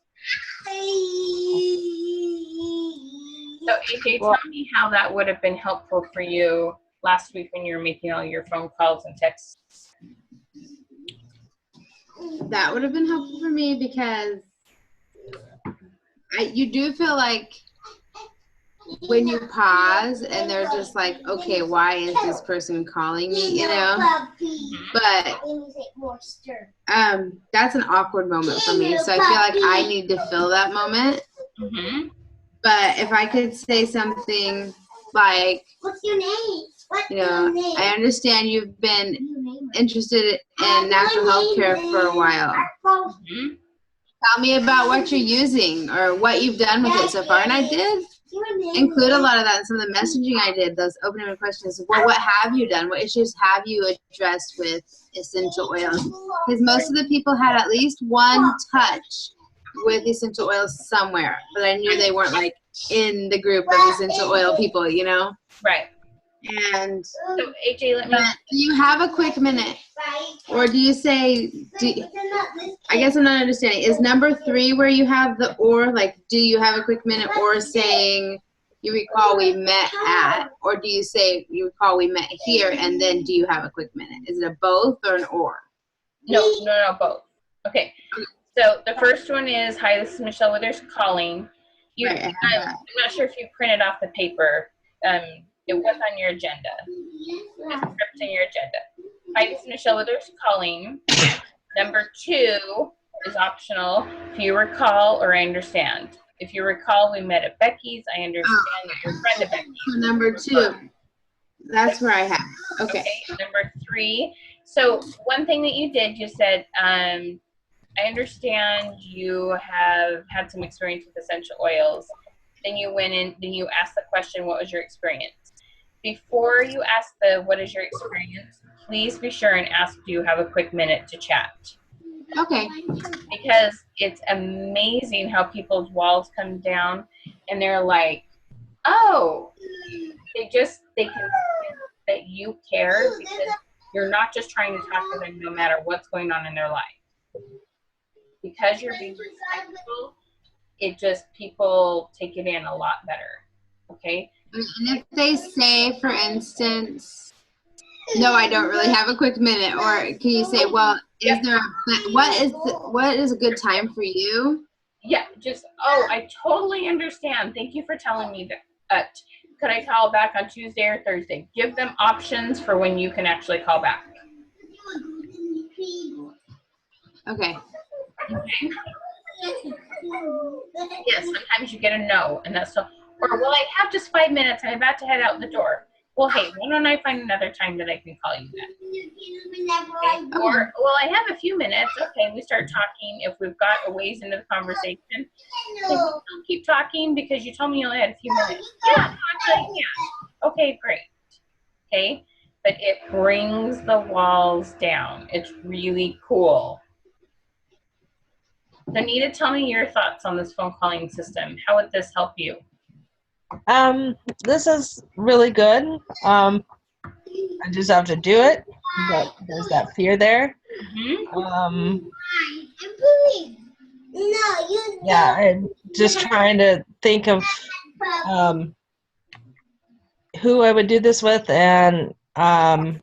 S2: So, AJ, tell me how that would have been helpful for you last week when you were making all your phone calls and texts.
S3: That would have been helpful for me because you do feel like when you pause and they're just like, okay, why is this person calling me, you know? But that's an awkward moment for me. So I feel like I need to fill that moment.
S2: Mm-hmm.
S3: But if I could say something like, what's your name? You know, I understand you've been interested in natural health care for a while.
S2: Mm-hmm.
S3: Tell me about what you're using or what you've done with it so far. And I did include a lot of that in some of the messaging I did, those opening questions. Well, what have you done? What issues have you addressed with essential oils? Because most of the people had at least one touch with essential oils somewhere, but I knew they weren't like in the group of essential oil people, you know?
S2: Right.
S3: And
S2: so, AJ,
S3: do you have a quick minute? Or do you say, I guess I'm not understanding. Is number 3 where you have the or, like, do you have a quick minute, or saying you recall we met at, or do you say you recall we met here and then do you have a quick minute? Is it a both or an or?
S2: No, both. Okay. So the first one is, hi, this is Michelle Withers calling.
S3: Right,
S2: I'm not sure if you printed off the paper. It was on your agenda. The script's in your agenda. Hi, this is Michelle Withers calling. Number 2 is optional. If you recall or I understand. If you recall, we met at Becky's. I understand that you're a friend of Becky's.
S3: Number 2. That's where I have. Okay.
S2: Number 3. So one thing that you did, you said, I understand you have had some experience with essential oils. Then you went in, then you asked the question, what was your experience? Before you ask what is your experience, please be sure and ask, do you have a quick minute to chat?
S3: Okay.
S2: Because it's amazing how people's walls come down and they're like, oh, they can sense that you care because you're not just trying to talk to them no matter what's going on in their life. Because you're being respectful, people take it in a lot better. Okay?
S3: And if they say, for instance, no, I don't really have a quick minute, or can you say, well, what is a good time for you?
S2: Yeah, I totally understand. Thank you for telling me that. Could I call back on Tuesday or Thursday? Give them options for when you can actually call back.
S3: Okay.
S2: Yes, sometimes you get a no, and that's so. Or, well, I have just 5 minutes. I'm about to head out the door. Well, hey, why don't I find another time that I can call you then? Okay. Or, well, I have a few minutes. Okay, we start talking. If we've got a ways into the conversation, can we still keep talking because you told me you only had a few minutes? Yeah, actually, yeah. Okay, great. Okay, but it brings the walls down. It's really cool. So, Nita, tell me your thoughts on this phone calling system. How would this help you?
S1: This is really good. I just have to do it, but there's that fear there.
S2: Mm-hmm.
S1: Yeah, and just trying to think of who I would do this with, and I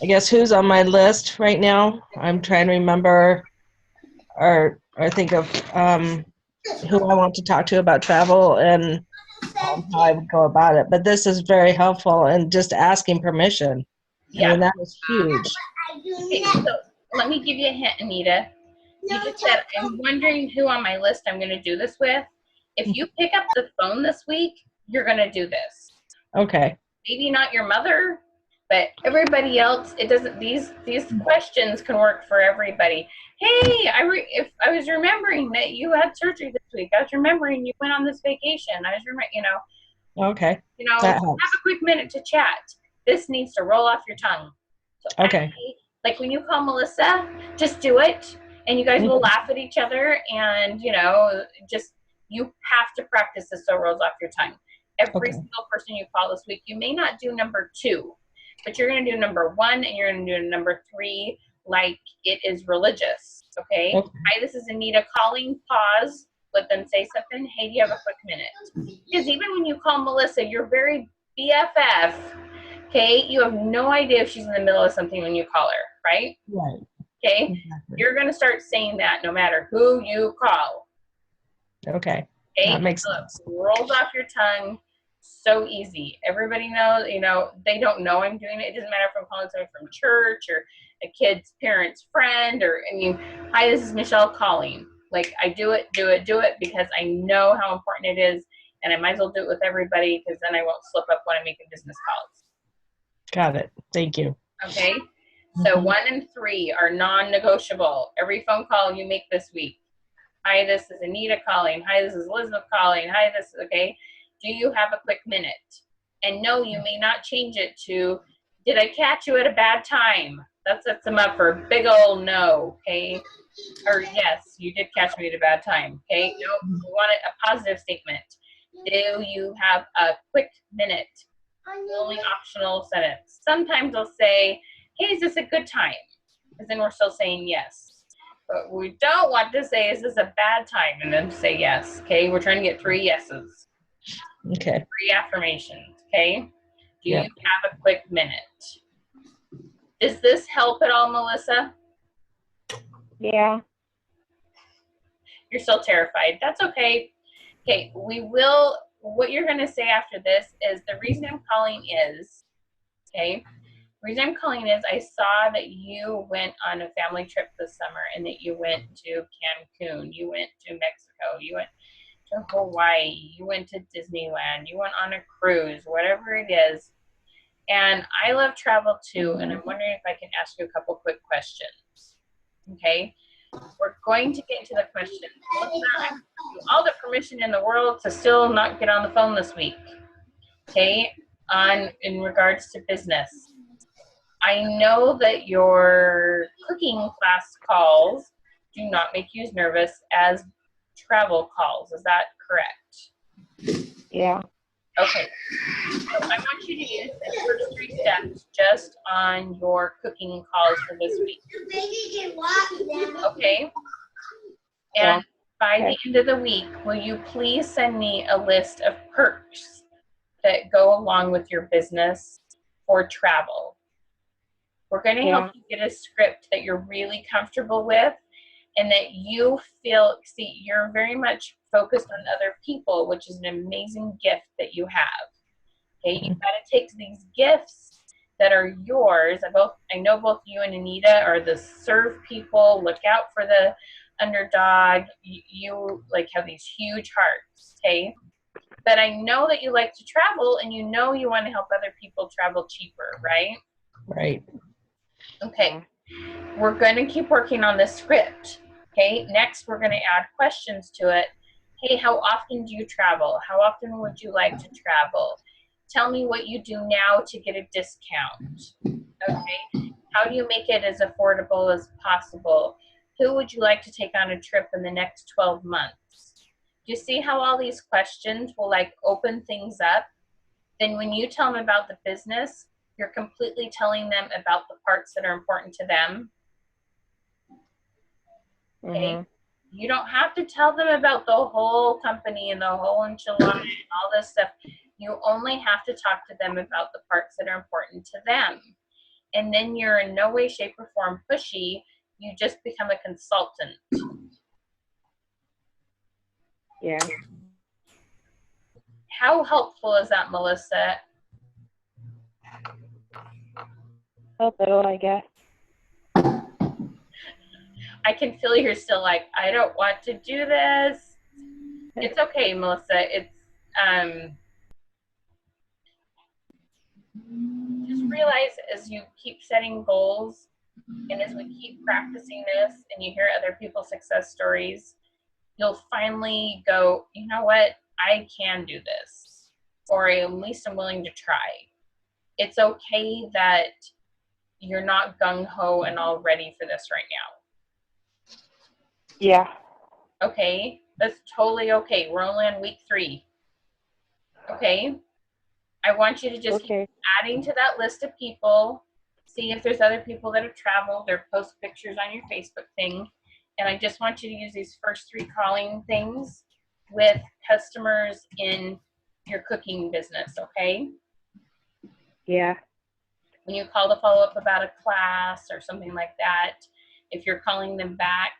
S1: guess who's on my list right now. I'm trying to remember or think of who I want to talk to about travel and how I would go about it. But this is very helpful, and just asking permission. I mean, that is huge.
S2: Okay, so let me give you a hint, Anita. You just said, I'm wondering who on my list I'm going to do this with. If you pick up the phone this week, you're going to do this.
S1: Okay.
S2: Maybe not your mother, but everybody else. It doesn't. These questions can work for everybody. Hey, if I was remembering that you had surgery this week. I was remembering you went on this vacation. I was remembering,
S1: Okay.
S2: Have a quick minute to chat. This needs to roll off your tongue. So
S1: Okay.
S2: actually, like when you call Melissa, just do it, and you guys will laugh at each other, and just you have to practice this so it rolls off your tongue. Every single person you call this week, you may not do number 2, but you're going to do number 1 and you're going to do number 3 like it is religious. Okay? Hi, this is Anita calling. Pause. Let them say something. Hey, do you have a quick minute? Because even when you call Melissa, you're very BFF. Okay? You have no idea if she's in the middle of something when you call her, right?
S1: Right.
S2: Okay?
S1: Exactly.
S2: You're going to start saying that no matter who you call.
S1: Okay.
S2: Okay?
S1: That makes sense.
S2: It rolls off your tongue. So easy. Everybody knows, they don't know I'm doing it. It doesn't matter if I'm calling someone from church or a kid's parent's friend hi, this is Michelle calling. Like, I do it because I know how important it is, and I might as well do it with everybody because then I won't slip up when I'm making business calls.
S1: Got it. Thank you.
S2: Okay? So 1 and 3 are non-negotiable. Every phone call you make this week. Hi, this is Anita calling. Hi, this is Elizabeth calling. Hi, this is, okay? Do you have a quick minute? And no, you may not change it to, did I catch you at a bad time? That sets them up for a big old no, okay? Or yes, you did catch me at a bad time, okay? No, we want a positive statement. Do you have a quick minute? Only optional sentence. Sometimes they'll say, hey, is this a good time? Because then we're still saying yes. But we don't want to say, is this a bad time? And then say yes, okay? We're trying to get 3 yeses.
S1: Okay.
S2: 3 affirmations, okay? Do you have a quick minute? Does this help at all, Melissa?
S6: Yeah.
S2: You're still terrified. That's okay. Okay, what you're going to say after this is the reason I'm calling is, okay? The reason I'm calling is I saw that you went on a family trip this summer and that you went to Cancun, you went to Mexico, you went to Hawaii, you went to Disneyland, you went on a cruise, whatever it is. And I love travel too, and I'm wondering if I can ask you a couple quick questions. Okay? We're going to get into the questions. I give you all the permission in the world to still not get on the phone this week. Okay? In regards to business. I know that your cooking class calls do not make you as nervous as travel calls. Is that correct?
S6: Yeah.
S2: Okay. So I want you to use the first 3 steps just on your cooking calls for this week. Okay? And by the end of the week, will you please send me a list of perks that go along with your business for travel? We're going to help you get a script that you're really comfortable with and that you feel, you're very much focused on other people, which is an amazing gift that you have. Okay, you've got to take these gifts that are yours. I know both you and Anita are the serve people, look out for the underdog. You like have these huge hearts, okay? But I know that you like to travel and you know you want to help other people travel cheaper, right?
S1: Right.
S2: Okay. We're going to keep working on this script. Okay, next we're going to add questions to it. Hey, how often do you travel? How often would you like to travel? Tell me what you do now to get a discount. Okay, how do you make it as affordable as possible? Who would you like to take on a trip in the next 12 months? Do you see how all these questions will like open things up? Then when you tell them about the business, you're completely telling them about the parts that are important to them. Okay. You don't have to tell them about the whole company and the whole enchilada and all this stuff. You only have to talk to them about the parts that are important to them. And then you're in no way, shape, or form pushy. You just become a consultant.
S6: Yeah.
S2: How helpful is that, Melissa?
S6: A little, I guess.
S2: I can feel you're still like, I don't want to do this. It's okay, Melissa. It's just realize as you keep setting goals and as we keep practicing this and you hear other people's success stories, you'll finally go, you know what? I can do this, or at least I'm willing to try. It's okay that you're not gung-ho and all ready for this right now.
S6: Yeah.
S2: Okay, that's totally okay. We're only on week 3. Okay, I want you to just keep adding to that list of people. See if there's other people that have traveled or post pictures on your Facebook thing. And I just want you to use these first 3 calling things with customers in your cooking business, okay?
S6: Yeah.
S2: When you call to follow up about a class or something like that, if you're calling them back,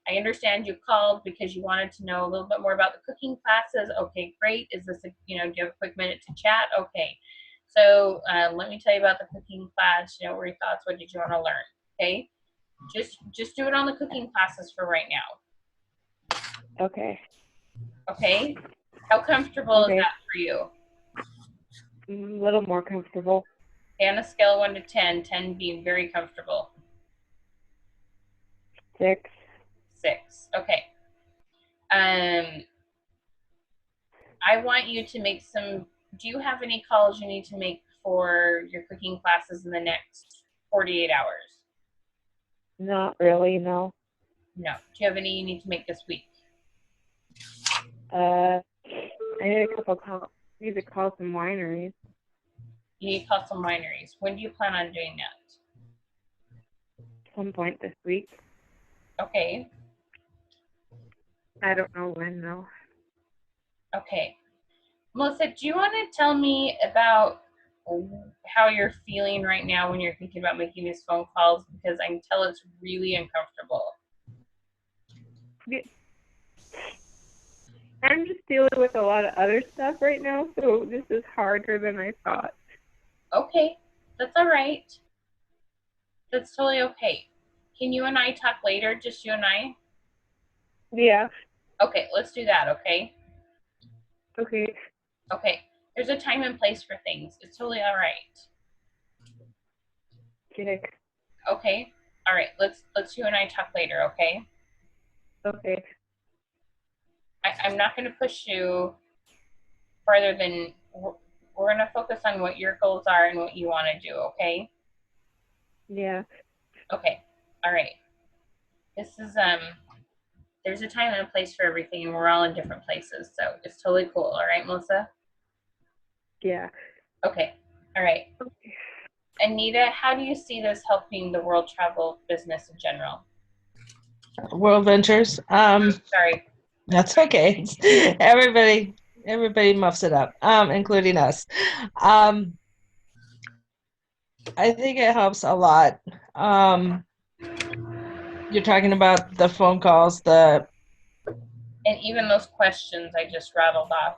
S2: I understand you called because you wanted to know a little bit more about the cooking classes. Okay, great. Is this, do you have a quick minute to chat? Okay. So let me tell you about the cooking class. What were your thoughts? What did you want to learn? Okay. Just do it on the cooking classes for right now.
S6: Okay.
S2: Okay. How comfortable is that for you?
S6: A little more comfortable.
S2: Okay, on a scale of 1 to 10, 10 being very comfortable.
S6: 6.
S2: 6. Okay. I want you to make some. Do you have any calls you need to make for your cooking classes in the next 48 hours?
S6: Not really, no.
S2: No. Do you have any you need to make this week?
S6: I need a couple calls. Need to call some wineries.
S2: You need to call some wineries. When do you plan on doing that?
S6: Some point this week.
S2: Okay.
S6: I don't know when, though.
S2: Okay. Melissa, do you want to tell me about how you're feeling right now when you're thinking about making these phone calls? Because I can tell it's really uncomfortable.
S6: Yeah. I'm just dealing with a lot of other stuff right now, so this is harder than I thought.
S2: Okay. That's all right. That's totally okay. Can you and I talk later, just you and I?
S6: Yeah.
S2: Okay, let's do that, okay?
S6: Okay.
S2: Okay. There's a time and place for things. It's totally all right.
S6: Okay.
S2: Okay. All right. Let's you and I talk later, okay?
S6: Okay.
S2: I'm not going to push you farther than we're going to focus on what your goals are and what you want to do, okay?
S6: Yeah.
S2: Okay. All right. This is there's a time and a place for everything, and we're all in different places, so it's totally cool. All right, Melissa?
S6: Yeah.
S2: Okay. All right.
S6: Okay.
S2: Anita, how do you see this helping the world travel business in general?
S1: World Ventures.
S2: Sorry.
S1: That's okay. Everybody muffs it up, including us. I think it helps a lot. You're talking about the phone calls,
S2: and even those questions I just rattled off.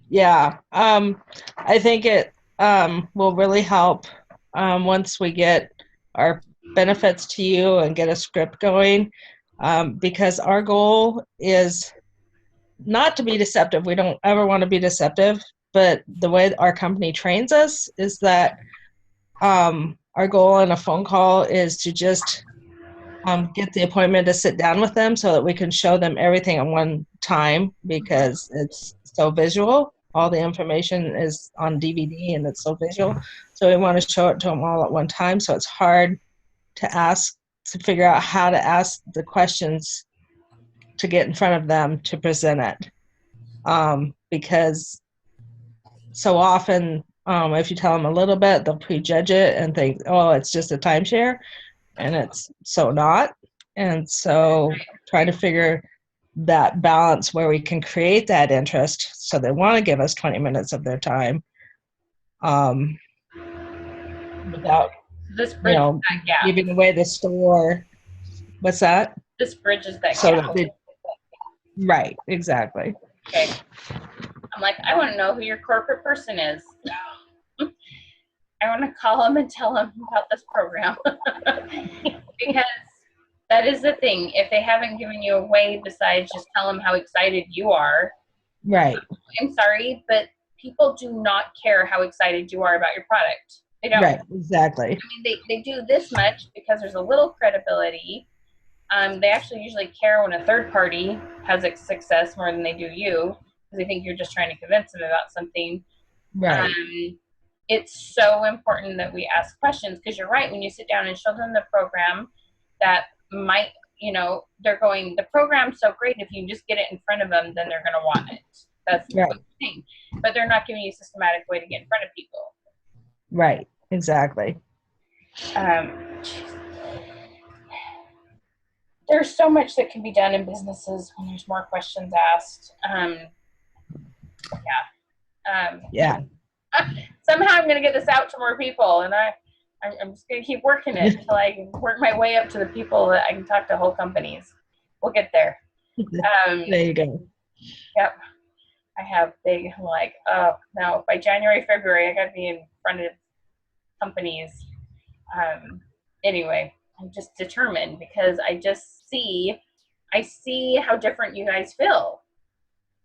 S1: Yeah. I think it will really help once we get our benefits to you and get a script going, because our goal is not to be deceptive. We don't ever want to be deceptive, but the way our company trains us is that our goal in a phone call is to just get the appointment to sit down with them so that we can show them everything at one time, because it's so visual. All the information is on DVD and it's so visual. So we want to show it to them all at one time. So it's hard to figure out how to ask the questions to get in front of them to present it. Because so often, if you tell them a little bit, they'll prejudge it and think, oh, it's just a timeshare. And it's so not. And so trying to figure that balance where we can create that interest so they want to give us 20 minutes of their time without,
S2: This bridges that gap.
S1: giving away the store. What's that?
S2: This bridges that
S1: So
S2: gap.
S1: Right, exactly.
S2: Okay. I'm like, I want to know who your corporate person is. I want to call them and tell them about this program. Because that is the thing. If they haven't given you a way besides just tell them how excited you are.
S1: Right.
S2: I'm sorry, but people do not care how excited you are about your product. They don't.
S1: Right, exactly.
S2: I mean, they do this much because there's a little credibility. They actually usually care when a third party has a success more than they do you, because they think you're just trying to convince them about something.
S1: Right.
S2: It's so important that we ask questions, because you're right. When you sit down and show them the program, that might, they're going, the program's so great. If you just get it in front of them, then they're going to want it. That's
S1: right.
S2: the thing. But they're not giving you a systematic way to get in front of people.
S1: Right. Exactly.
S2: There's so much that can be done in businesses when there's more questions asked.
S1: Yeah.
S2: Somehow I'm going to get this out to more people, and I'm just going to keep working it until I can work my way up to the people that I can talk to whole companies. We'll get there.
S1: There you go.
S2: Yep. I have big, now by January, February, I got to be in front of companies. Anyway, I'm just determined, because I see how different you guys feel.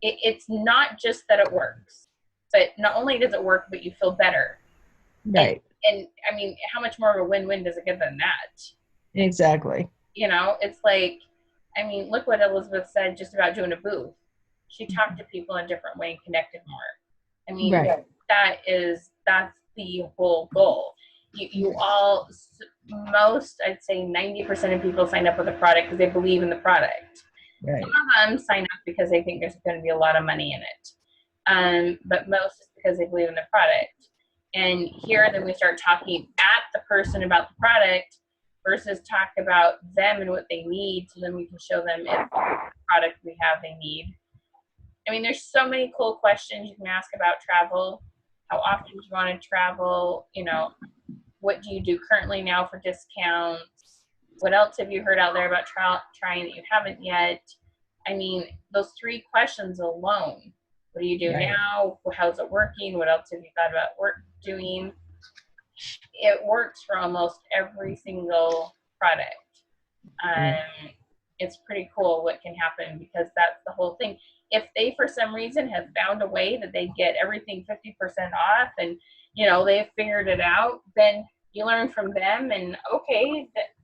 S2: It's not just that it works, but not only does it work, but you feel better.
S1: Right.
S2: And I mean, how much more of a win-win does it get than that?
S1: Exactly.
S2: It's like, I mean, look what Elizabeth said just about doing a booth. She talked to people in a different way and connected more. I mean,
S1: right.
S2: that's the whole goal. You all, I'd say 90% of people sign up with a product because they believe in the product.
S1: Right.
S2: Some of them sign up because they think there's going to be a lot of money in it. But most is because they believe in the product. And here, then we start talking at the person about the product versus talk about them and what they need, so then we can show them if the product we have they need. I mean, there's so many cool questions you can ask about travel. How often do you want to travel? What do you do currently now for discounts? What else have you heard out there about trying that you haven't yet? I mean, those 3 questions alone. What do you do now? How's it working? What else have you thought about doing? It works for almost every single product. It's pretty cool what can happen, because that's the whole thing. If they, for some reason, have found a way that they get everything 50% off and, they've figured it out, then you learn from them, and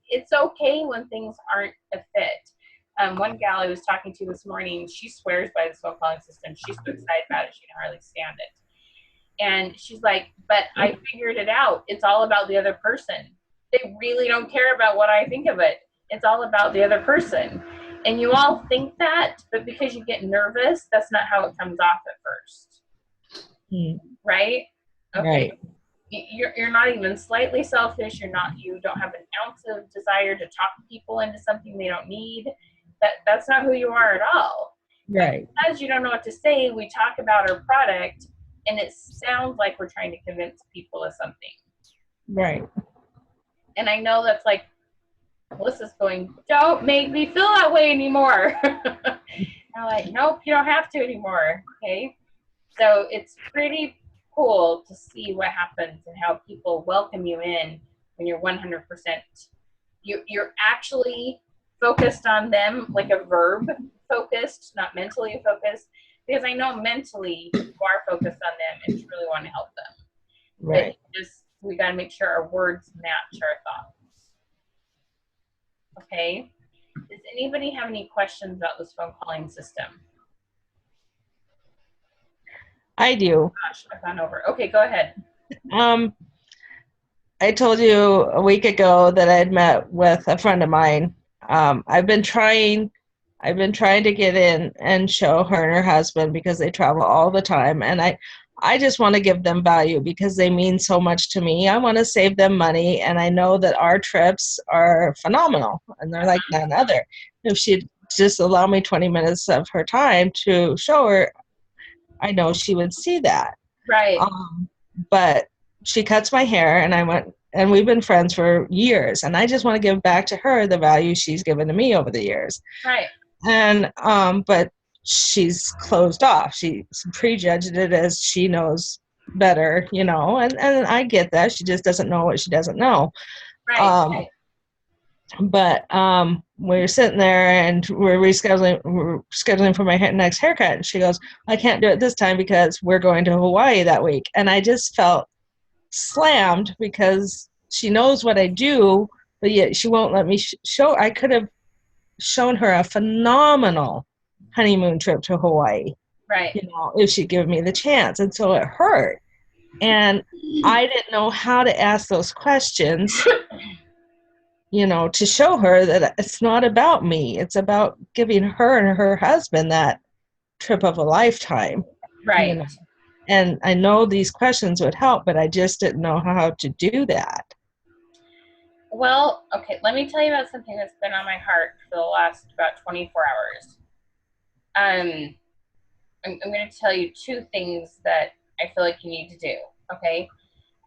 S2: it's okay when things aren't a fit. One gal I was talking to this morning, she swears by this phone calling system. She's so excited about it, she can hardly stand it. And she's like, but I figured it out. It's all about the other person. They really don't care about what I think of it. It's all about the other person. And you all think that, but because you get nervous, that's not how it comes off at first. Right? Okay.
S1: Right.
S2: You're not even slightly selfish. You don't have an ounce of desire to talk people into something they don't need. That's not who you are at all.
S1: Right.
S2: Because you don't know what to say, we talk about our product, and it sounds like we're trying to convince people of something.
S1: Right.
S2: And I know that's like, Melissa's going, don't make me feel that way anymore. I'm like, nope, you don't have to anymore. Okay. So it's pretty cool to see what happens and how people welcome you in when you're 100%. You're actually focused on them, like a verb focused, not mentally focused, because I know mentally you are focused on them and truly want to help them.
S1: Right.
S2: We got to make sure our words match our thoughts. Okay. Does anybody have any questions about this phone calling system?
S1: I do.
S2: Gosh, I've gone over. Okay, go ahead.
S1: I told you a week ago that I'd met with a friend of mine. I've been trying to get in and show her and her husband, because they travel all the time, and I just want to give them value because they mean so much to me. I want to save them money, and I know that our trips are phenomenal, and they're like none other. If she'd just allow me 20 minutes of her time to show her, I know she would see that.
S2: Right.
S1: But she cuts my hair, and we've been friends for years, and I just want to give back to her the value she's given to me over the years.
S2: Right.
S1: And but she's closed off. She's prejudged it as she knows better, and I get that. She just doesn't know what she doesn't know.
S2: Right.
S1: But we're sitting there and we're scheduling for my next haircut, and she goes, I can't do it this time because we're going to Hawaii that week. And I just felt slammed because she knows what I do, but yet she won't let me show. I could have shown her a phenomenal honeymoon trip to Hawaii,
S2: right,
S1: if she'd give me the chance. And so it hurt, and I didn't know how to ask those questions to show her that it's not about me. It's about giving her and her husband that trip of a lifetime.
S2: Right.
S1: And I know these questions would help, but I just didn't know how to do that.
S2: Well, okay, let me tell you about something that's been on my heart for the last about 24 hours. I'm going to tell you two things that I feel like you need to do, okay?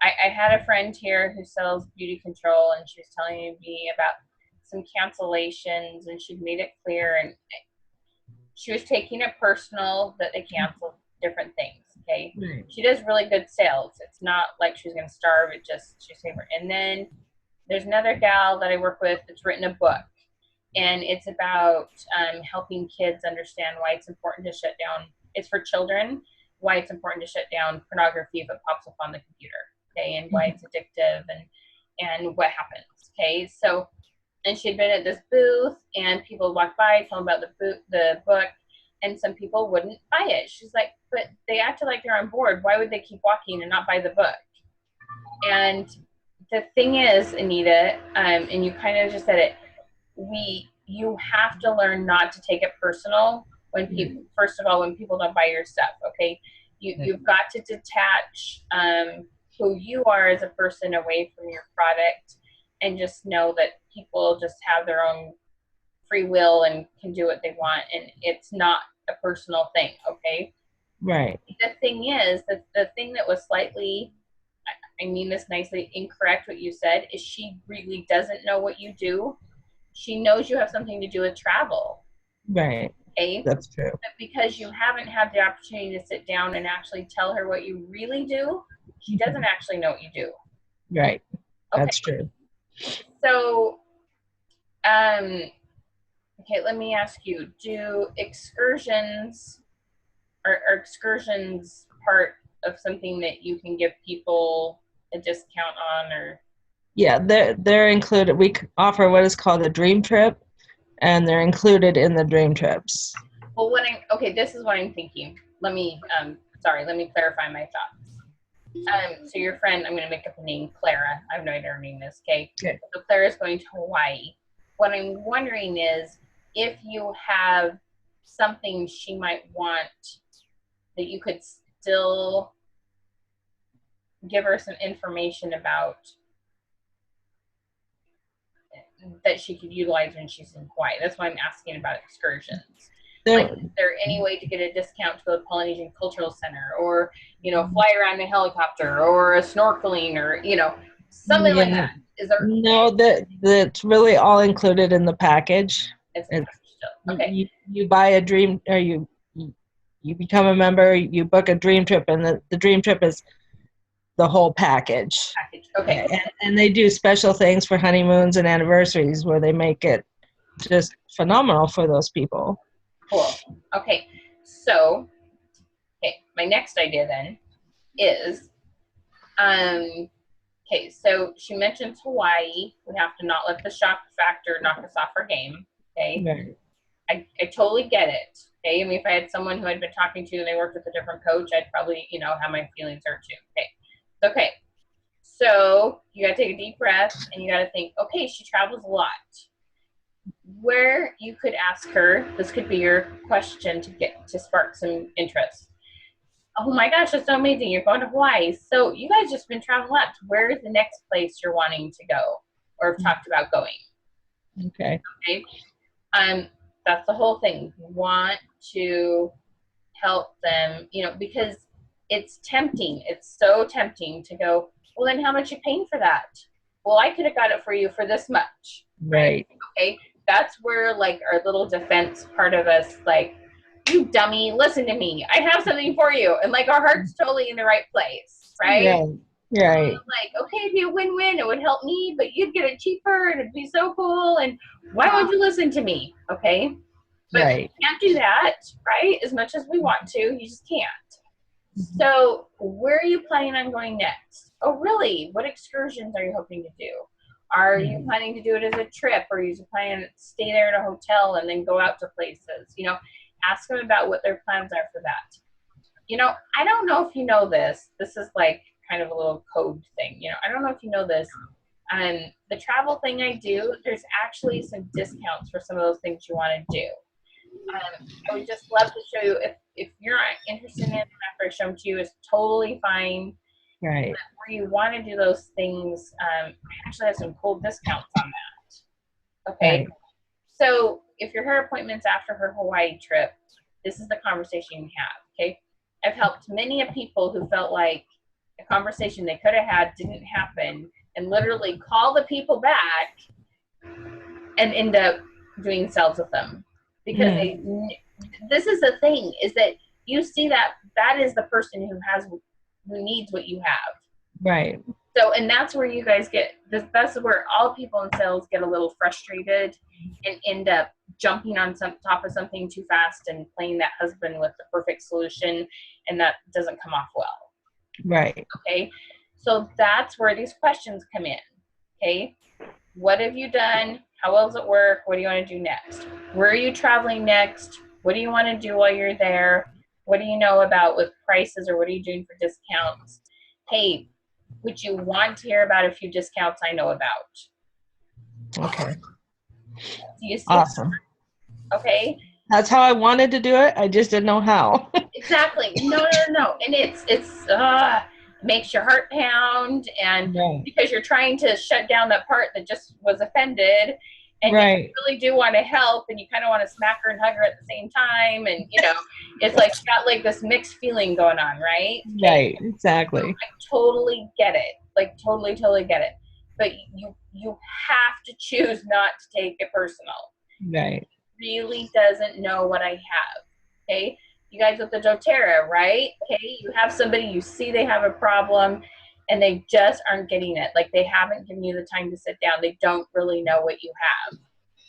S2: I had a friend here who sells beauty control, and she was telling me about some cancellations, and she'd made it clear, and she was taking it personal that they canceled different things, okay? Right. She does really good sales. It's not like she's going to starve. It just, she's safer. And then there's another gal that I work with that's written a book, and it's about helping kids understand why it's important to shut down. It's for children, why it's important to shut down pornography if it pops up on the computer, okay, and why it's addictive and what happens, okay? So, and she'd been at this booth, and people walked by, told them about the book, and some people wouldn't buy it. She's like, but they acted like they're on board. Why would they keep walking and not buy the book? And the thing is, Anita, and you kind of just said it, you have to learn not to take it personal when people, first of all, when people don't buy your stuff, okay? You've got to detach who you are as a person away from your product, and just know that people just have their own free will and can do what they want, and it's not a personal thing, okay?
S1: Right.
S2: The thing is, that the thing that was slightly, I mean this nicely, incorrect what you said, is she really doesn't know what you do. She knows you have something to do with travel.
S1: Right.
S2: Okay? That's true. But because you haven't had the opportunity to sit down and actually tell her what you really do, she doesn't actually know what you do.
S1: Right.
S2: Okay.
S1: That's true.
S2: So, okay, let me ask you, do excursions, are excursions part of something that you can give people a discount on, or?
S1: Yeah, they're included. We offer what is called a dream trip, and they're included in the dream trips.
S2: Well, okay, this is what I'm thinking. Let me clarify my thoughts. So your friend, I'm going to make up a name, Clara. I have no idea her name is, okay?
S1: Okay.
S2: So Clara's going to Hawaii. What I'm wondering is if you have something she might want that you could still give her some information about that she could utilize when she's in Hawaii. That's why I'm asking about excursions. Like, is there any way to get a discount to the Polynesian Cultural Center, or, fly around in a helicopter, or a snorkeling, or, something like that? Is there?
S1: No, that's really all included in the package.
S2: It's okay.
S1: You buy a dream, or you become a member, you book a dream trip, and the dream trip is the whole package.
S2: Okay.
S1: And they do special things for honeymoons and anniversaries where they make it just phenomenal for those people.
S2: Cool. Okay. So, my next idea then is, so she mentions Hawaii. We have to not let the shock factor knock us off our game. Okay.
S1: Right.
S2: I totally get it. Okay. I mean, if I had someone who I'd been talking to and they worked with a different coach, I'd probably, have my feelings hurt too. Okay. So you got to take a deep breath, and you got to think, okay, she travels a lot. Where you could ask her, this could be your question to spark some interest. Oh my gosh, that's so amazing. You're going to Hawaii. So you guys just been traveling a lot. Where is the next place you're wanting to go or have talked about going?
S1: Okay.
S2: That's the whole thing. You want to help them, you know, because it's tempting. It's so tempting to go, well, then how much you paying for that? Well, I could have got it for you for this much.
S1: Right.
S2: Okay. That's where like our little defense part of us, like, you dummy, listen to me. I have something for you. And like our heart's totally in the right place, right?
S1: Right.
S2: Like, okay, it'd be a win-win. It would help me, but you'd get it cheaper and it'd be so cool. And why would you listen to me? Okay. But
S1: Right.
S2: we can't do that, right? As much as we want to, you just can't. So where are you planning on going next? Oh, really? What excursions are you hoping to do? Are you planning to do it as a trip, or are you planning to stay there in a hotel and then go out to places? You know, ask them about what their plans are for that. You know, I don't know if you know this. This is like kind of a little code thing. You know, I don't know if you know this. The travel thing I do, there's actually some discounts for some of those things you want to do. I would just love to show you, if you're not interested in it after I show them to you, it's totally fine.
S1: Right.
S2: But where you want to do those things, I actually have some cool discounts on that. Okay.
S1: Right.
S2: So if your hair appointment's after her Hawaii trip, this is the conversation you have. Okay. I've helped many of people who felt like a conversation they could have had didn't happen, and literally call the people back and end up doing sales with them. Because this is the thing, is that you see that is the person who needs what you have.
S1: Right.
S2: So, and that's where you guys get this. That's where all people in sales get a little frustrated and end up jumping on top of something too fast and playing that husband with the perfect solution, and that doesn't come off well.
S1: Right.
S2: Okay. So that's where these questions come in. Okay. What have you done? How well does it work? What do you want to do next? Where are you traveling next? What do you want to do while you're there? What do you know about with prices, or what are you doing for discounts? Hey, would you want to hear about a few discounts I know about?
S1: Okay.
S2: Do you see
S1: Awesome.
S2: that? Okay.
S1: That's how I wanted to do it. I just didn't know how.
S2: Exactly. No. And it's makes your heart pound, and because you're trying to shut down that part that just was offended, and you really do want to help, and you kind of want to smack her and hug her at the same time, and you know, it's like got like this mixed feeling going on, right?
S1: Right. Exactly.
S2: So I totally get it. Like totally get it. But you have to choose not to take it personal.
S1: Right.
S2: He really doesn't know what I have. Okay. You guys with the doTERRA, right? Okay, you have somebody, you see they have a problem, and they just aren't getting it. Like they haven't given you the time to sit down. They don't really know what you have.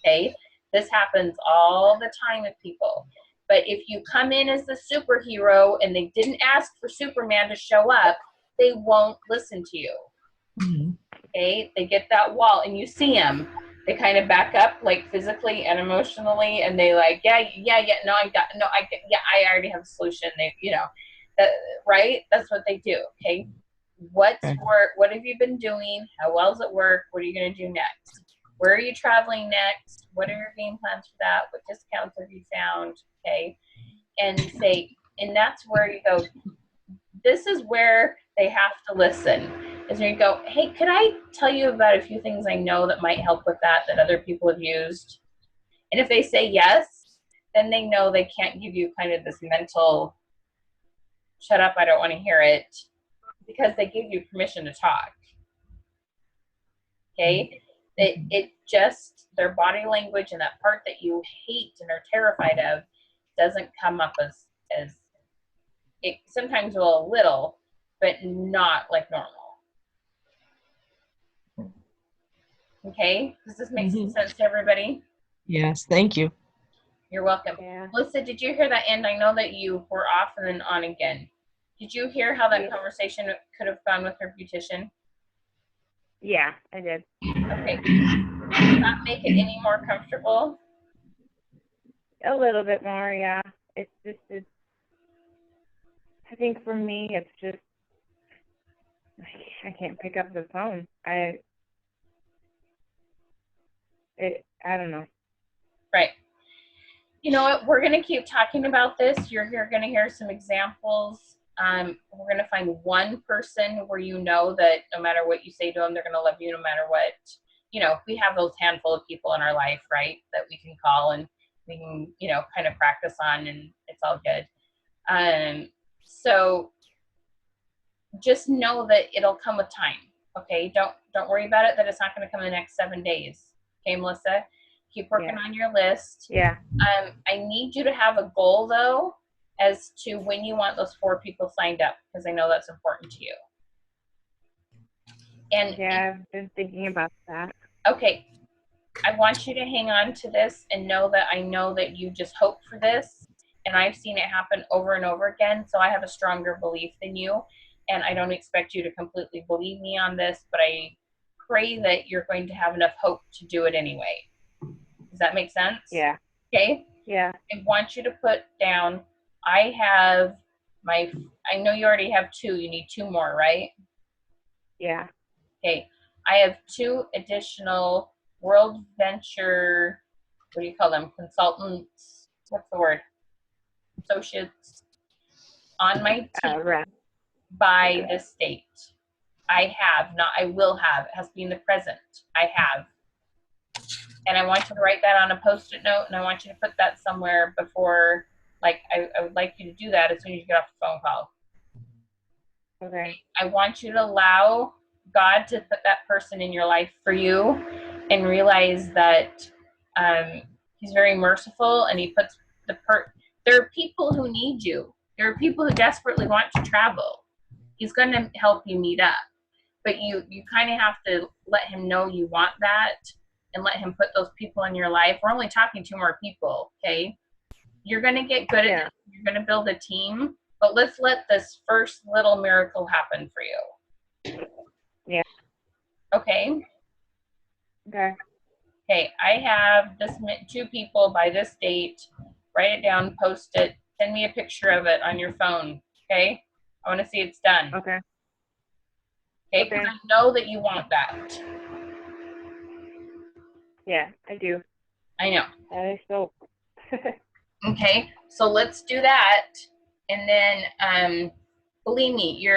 S2: Okay, this happens all the time with people. But if you come in as the superhero and they didn't ask for Superman to show up, they won't listen to you. Okay, they get that wall, and you see them. They kind of back up, like physically and emotionally, and they like, I already have a solution. They, you know, right? That's what they do. Okay, what have you been doing? How well does it work? What are you going to do next? Where are you traveling next? What are your game plans for that? What discounts have you found? Okay, and that's where you go. This is where they have to listen. Is when you go, hey, could I tell you about a few things I know that might help with that other people have used? And if they say yes, then they know they can't give you kind of this mental, shut up, I don't want to hear it, because they give you permission to talk. Okay? It just, their body language and that part that you hate and are terrified of doesn't come up as it sometimes will a little, but not like normal. Okay, does this make sense to everybody?
S1: Yes, thank you.
S2: You're welcome.
S6: Yeah.
S2: Melissa, did you hear that end? I know that you were off and then on again. Did you hear how that conversation could have gone with her beautician?
S6: Yeah, I did.
S2: Okay. Does that make it any more comfortable?
S6: A little bit more, yeah. I think for me, it's just, I can't pick up the phone. I don't know.
S2: Right. You know what? We're going to keep talking about this. You're going to hear some examples. We're going to find one person where you know that no matter what you say to them, they're going to love you no matter what. You know, we have those handful of people in our life, right, that we can call and we can, you know, kind of practice on, and it's all good. So just know that it'll come with time. Okay. Don't worry about it, that it's not going to come in the next 7 days. Okay, Melissa, keep working on your list.
S6: Yeah.
S2: I need you to have a goal though, as to when you want those 4 people signed up, because I know that's important to you. And
S6: yeah, I've been thinking about that.
S2: Okay, I want you to hang on to this and know that I know that you just hope for this, and I've seen it happen over and over again, so I have a stronger belief than you, and I don't expect you to completely believe me on this, but I pray that you're going to have enough hope to do it anyway. Does that make sense?
S6: Yeah.
S2: Okay?
S6: Yeah.
S2: I want you to put down, I know you already have 2, you need 2 more, right?
S6: Yeah.
S2: Okay, I have 2 additional World Venture, what do you call them, consultants, what's the word, associates, on my team
S6: Right.
S2: by this date. I will have, it has to be in the present, I have. And I want you to write that on a Post-it note, and I want you to put that somewhere before, like, I would like you to do that as soon as you get off the phone call.
S6: Okay.
S2: I want you to allow God to put that person in your life for you, and realize that he's very merciful, and he puts there are people who need you. There are people who desperately want to travel. He's going to help you meet up. But you kind of have to let him know you want that, and let him put those people in your life. We're only talking 2 more people, okay? You're going to get good at it. You're going to build a team. But let's let this first little miracle happen for you.
S6: Yeah.
S2: Okay?
S6: Okay.
S2: Okay, I have this 2 people by this date. Write it down, post it, send me a picture of it on your phone. Okay? I want to see it's done.
S6: Okay.
S2: Okay? Because I know that you want that.
S6: Yeah, I do.
S2: I know.
S6: That is so.
S2: Okay, so let's do that. And then, believe me,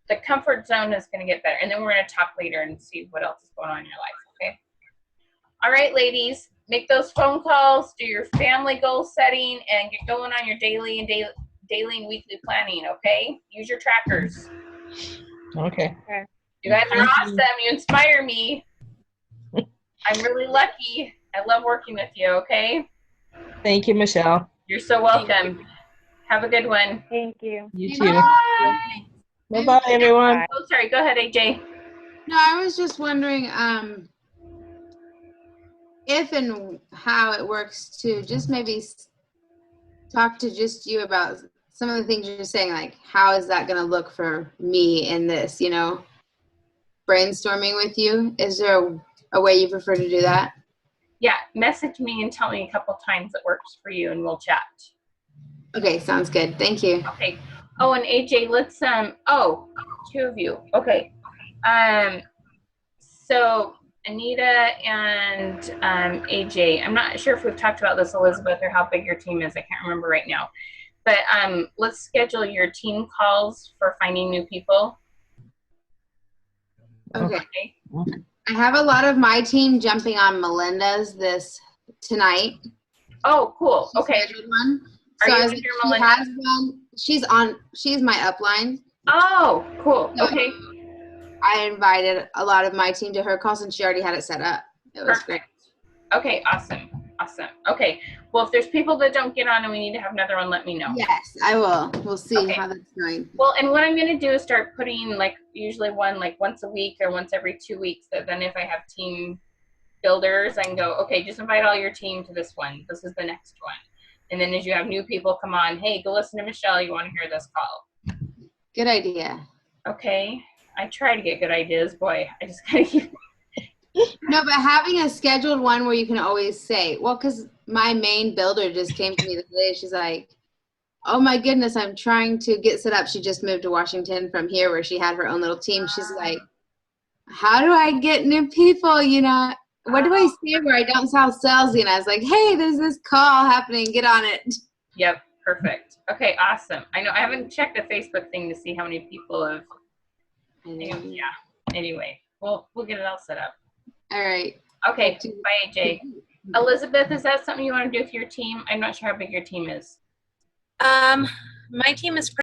S2: the comfort zone is going to get better. And then we're going to talk later and see what else is going on in your life, okay? All right, ladies, make those phone calls, do your family goal setting, and get going on your daily and weekly planning, okay? Use your trackers.
S1: Okay.
S2: You guys are awesome. You inspire me. I'm really lucky. I love working with you, okay?
S1: Thank you, Michelle.
S2: You're so welcome. Have a good one.
S6: Thank you.
S1: You too.
S2: Bye.
S1: Bye-bye, everyone.
S6: Bye.
S2: Oh, sorry. Go ahead, AJ.
S3: No, I was just wondering if and how it works to just maybe talk to just you about some of the things you're saying, like how is that going to look for me in this, you know, brainstorming with you. Is there a way you prefer to do that?
S2: Yeah, message me and tell me a couple times it works for you, and we'll chat.
S3: Okay, sounds good. Thank you.
S2: Okay. Oh, and AJ, let's 2 of you. Okay. So Anita and AJ, I'm not sure if we've talked about this, Elizabeth, or how big your team is. I can't remember right now. But let's schedule your team calls for finding new people.
S3: Okay. I have a lot of my team jumping on Melinda's tonight.
S2: Oh, cool. Okay.
S3: Scheduled one.
S2: Are
S3: So
S2: you
S3: I was
S2: with
S3: like,
S2: your
S3: she
S2: Melinda?
S3: has one. She's my upline.
S2: Oh, cool.
S3: So
S2: Okay.
S3: I invited a lot of my team to her calls, and she already had it set up. It was great.
S2: Okay, awesome. Okay. Well, if there's people that don't get on and we need to have another one, let me know.
S3: Yes, I will. We'll see
S2: Okay.
S3: how that's going.
S2: Well, and what I'm going to do is start putting usually one once a week or once every 2 weeks. So then if I have team builders, I can go, okay, just invite all your team to this one. This is the next one. And then as you have new people come on, hey, go listen to Michelle. You want to hear this call.
S3: Good idea.
S2: Okay. I try to get good ideas. Boy, I just kind of
S3: No, but having a scheduled one where you can always say, well, because my main builder just came to me the other day. She's like, oh my goodness, I'm trying to get set up. She just moved to Washington from here where she had her own little team. She's like, how do I get new people? You know, what do I say where I don't sound salesy? And I was like, hey, there's this call happening. Get on it.
S2: Yep. Perfect. Okay. Awesome. I know I haven't checked the Facebook thing to see how many people have. Yeah. Anyway, we'll get it all set up.
S3: All right.
S2: Okay. Bye, AJ. Elizabeth, is that something you want to do with your team? I'm not sure how big your team is.
S5: My team is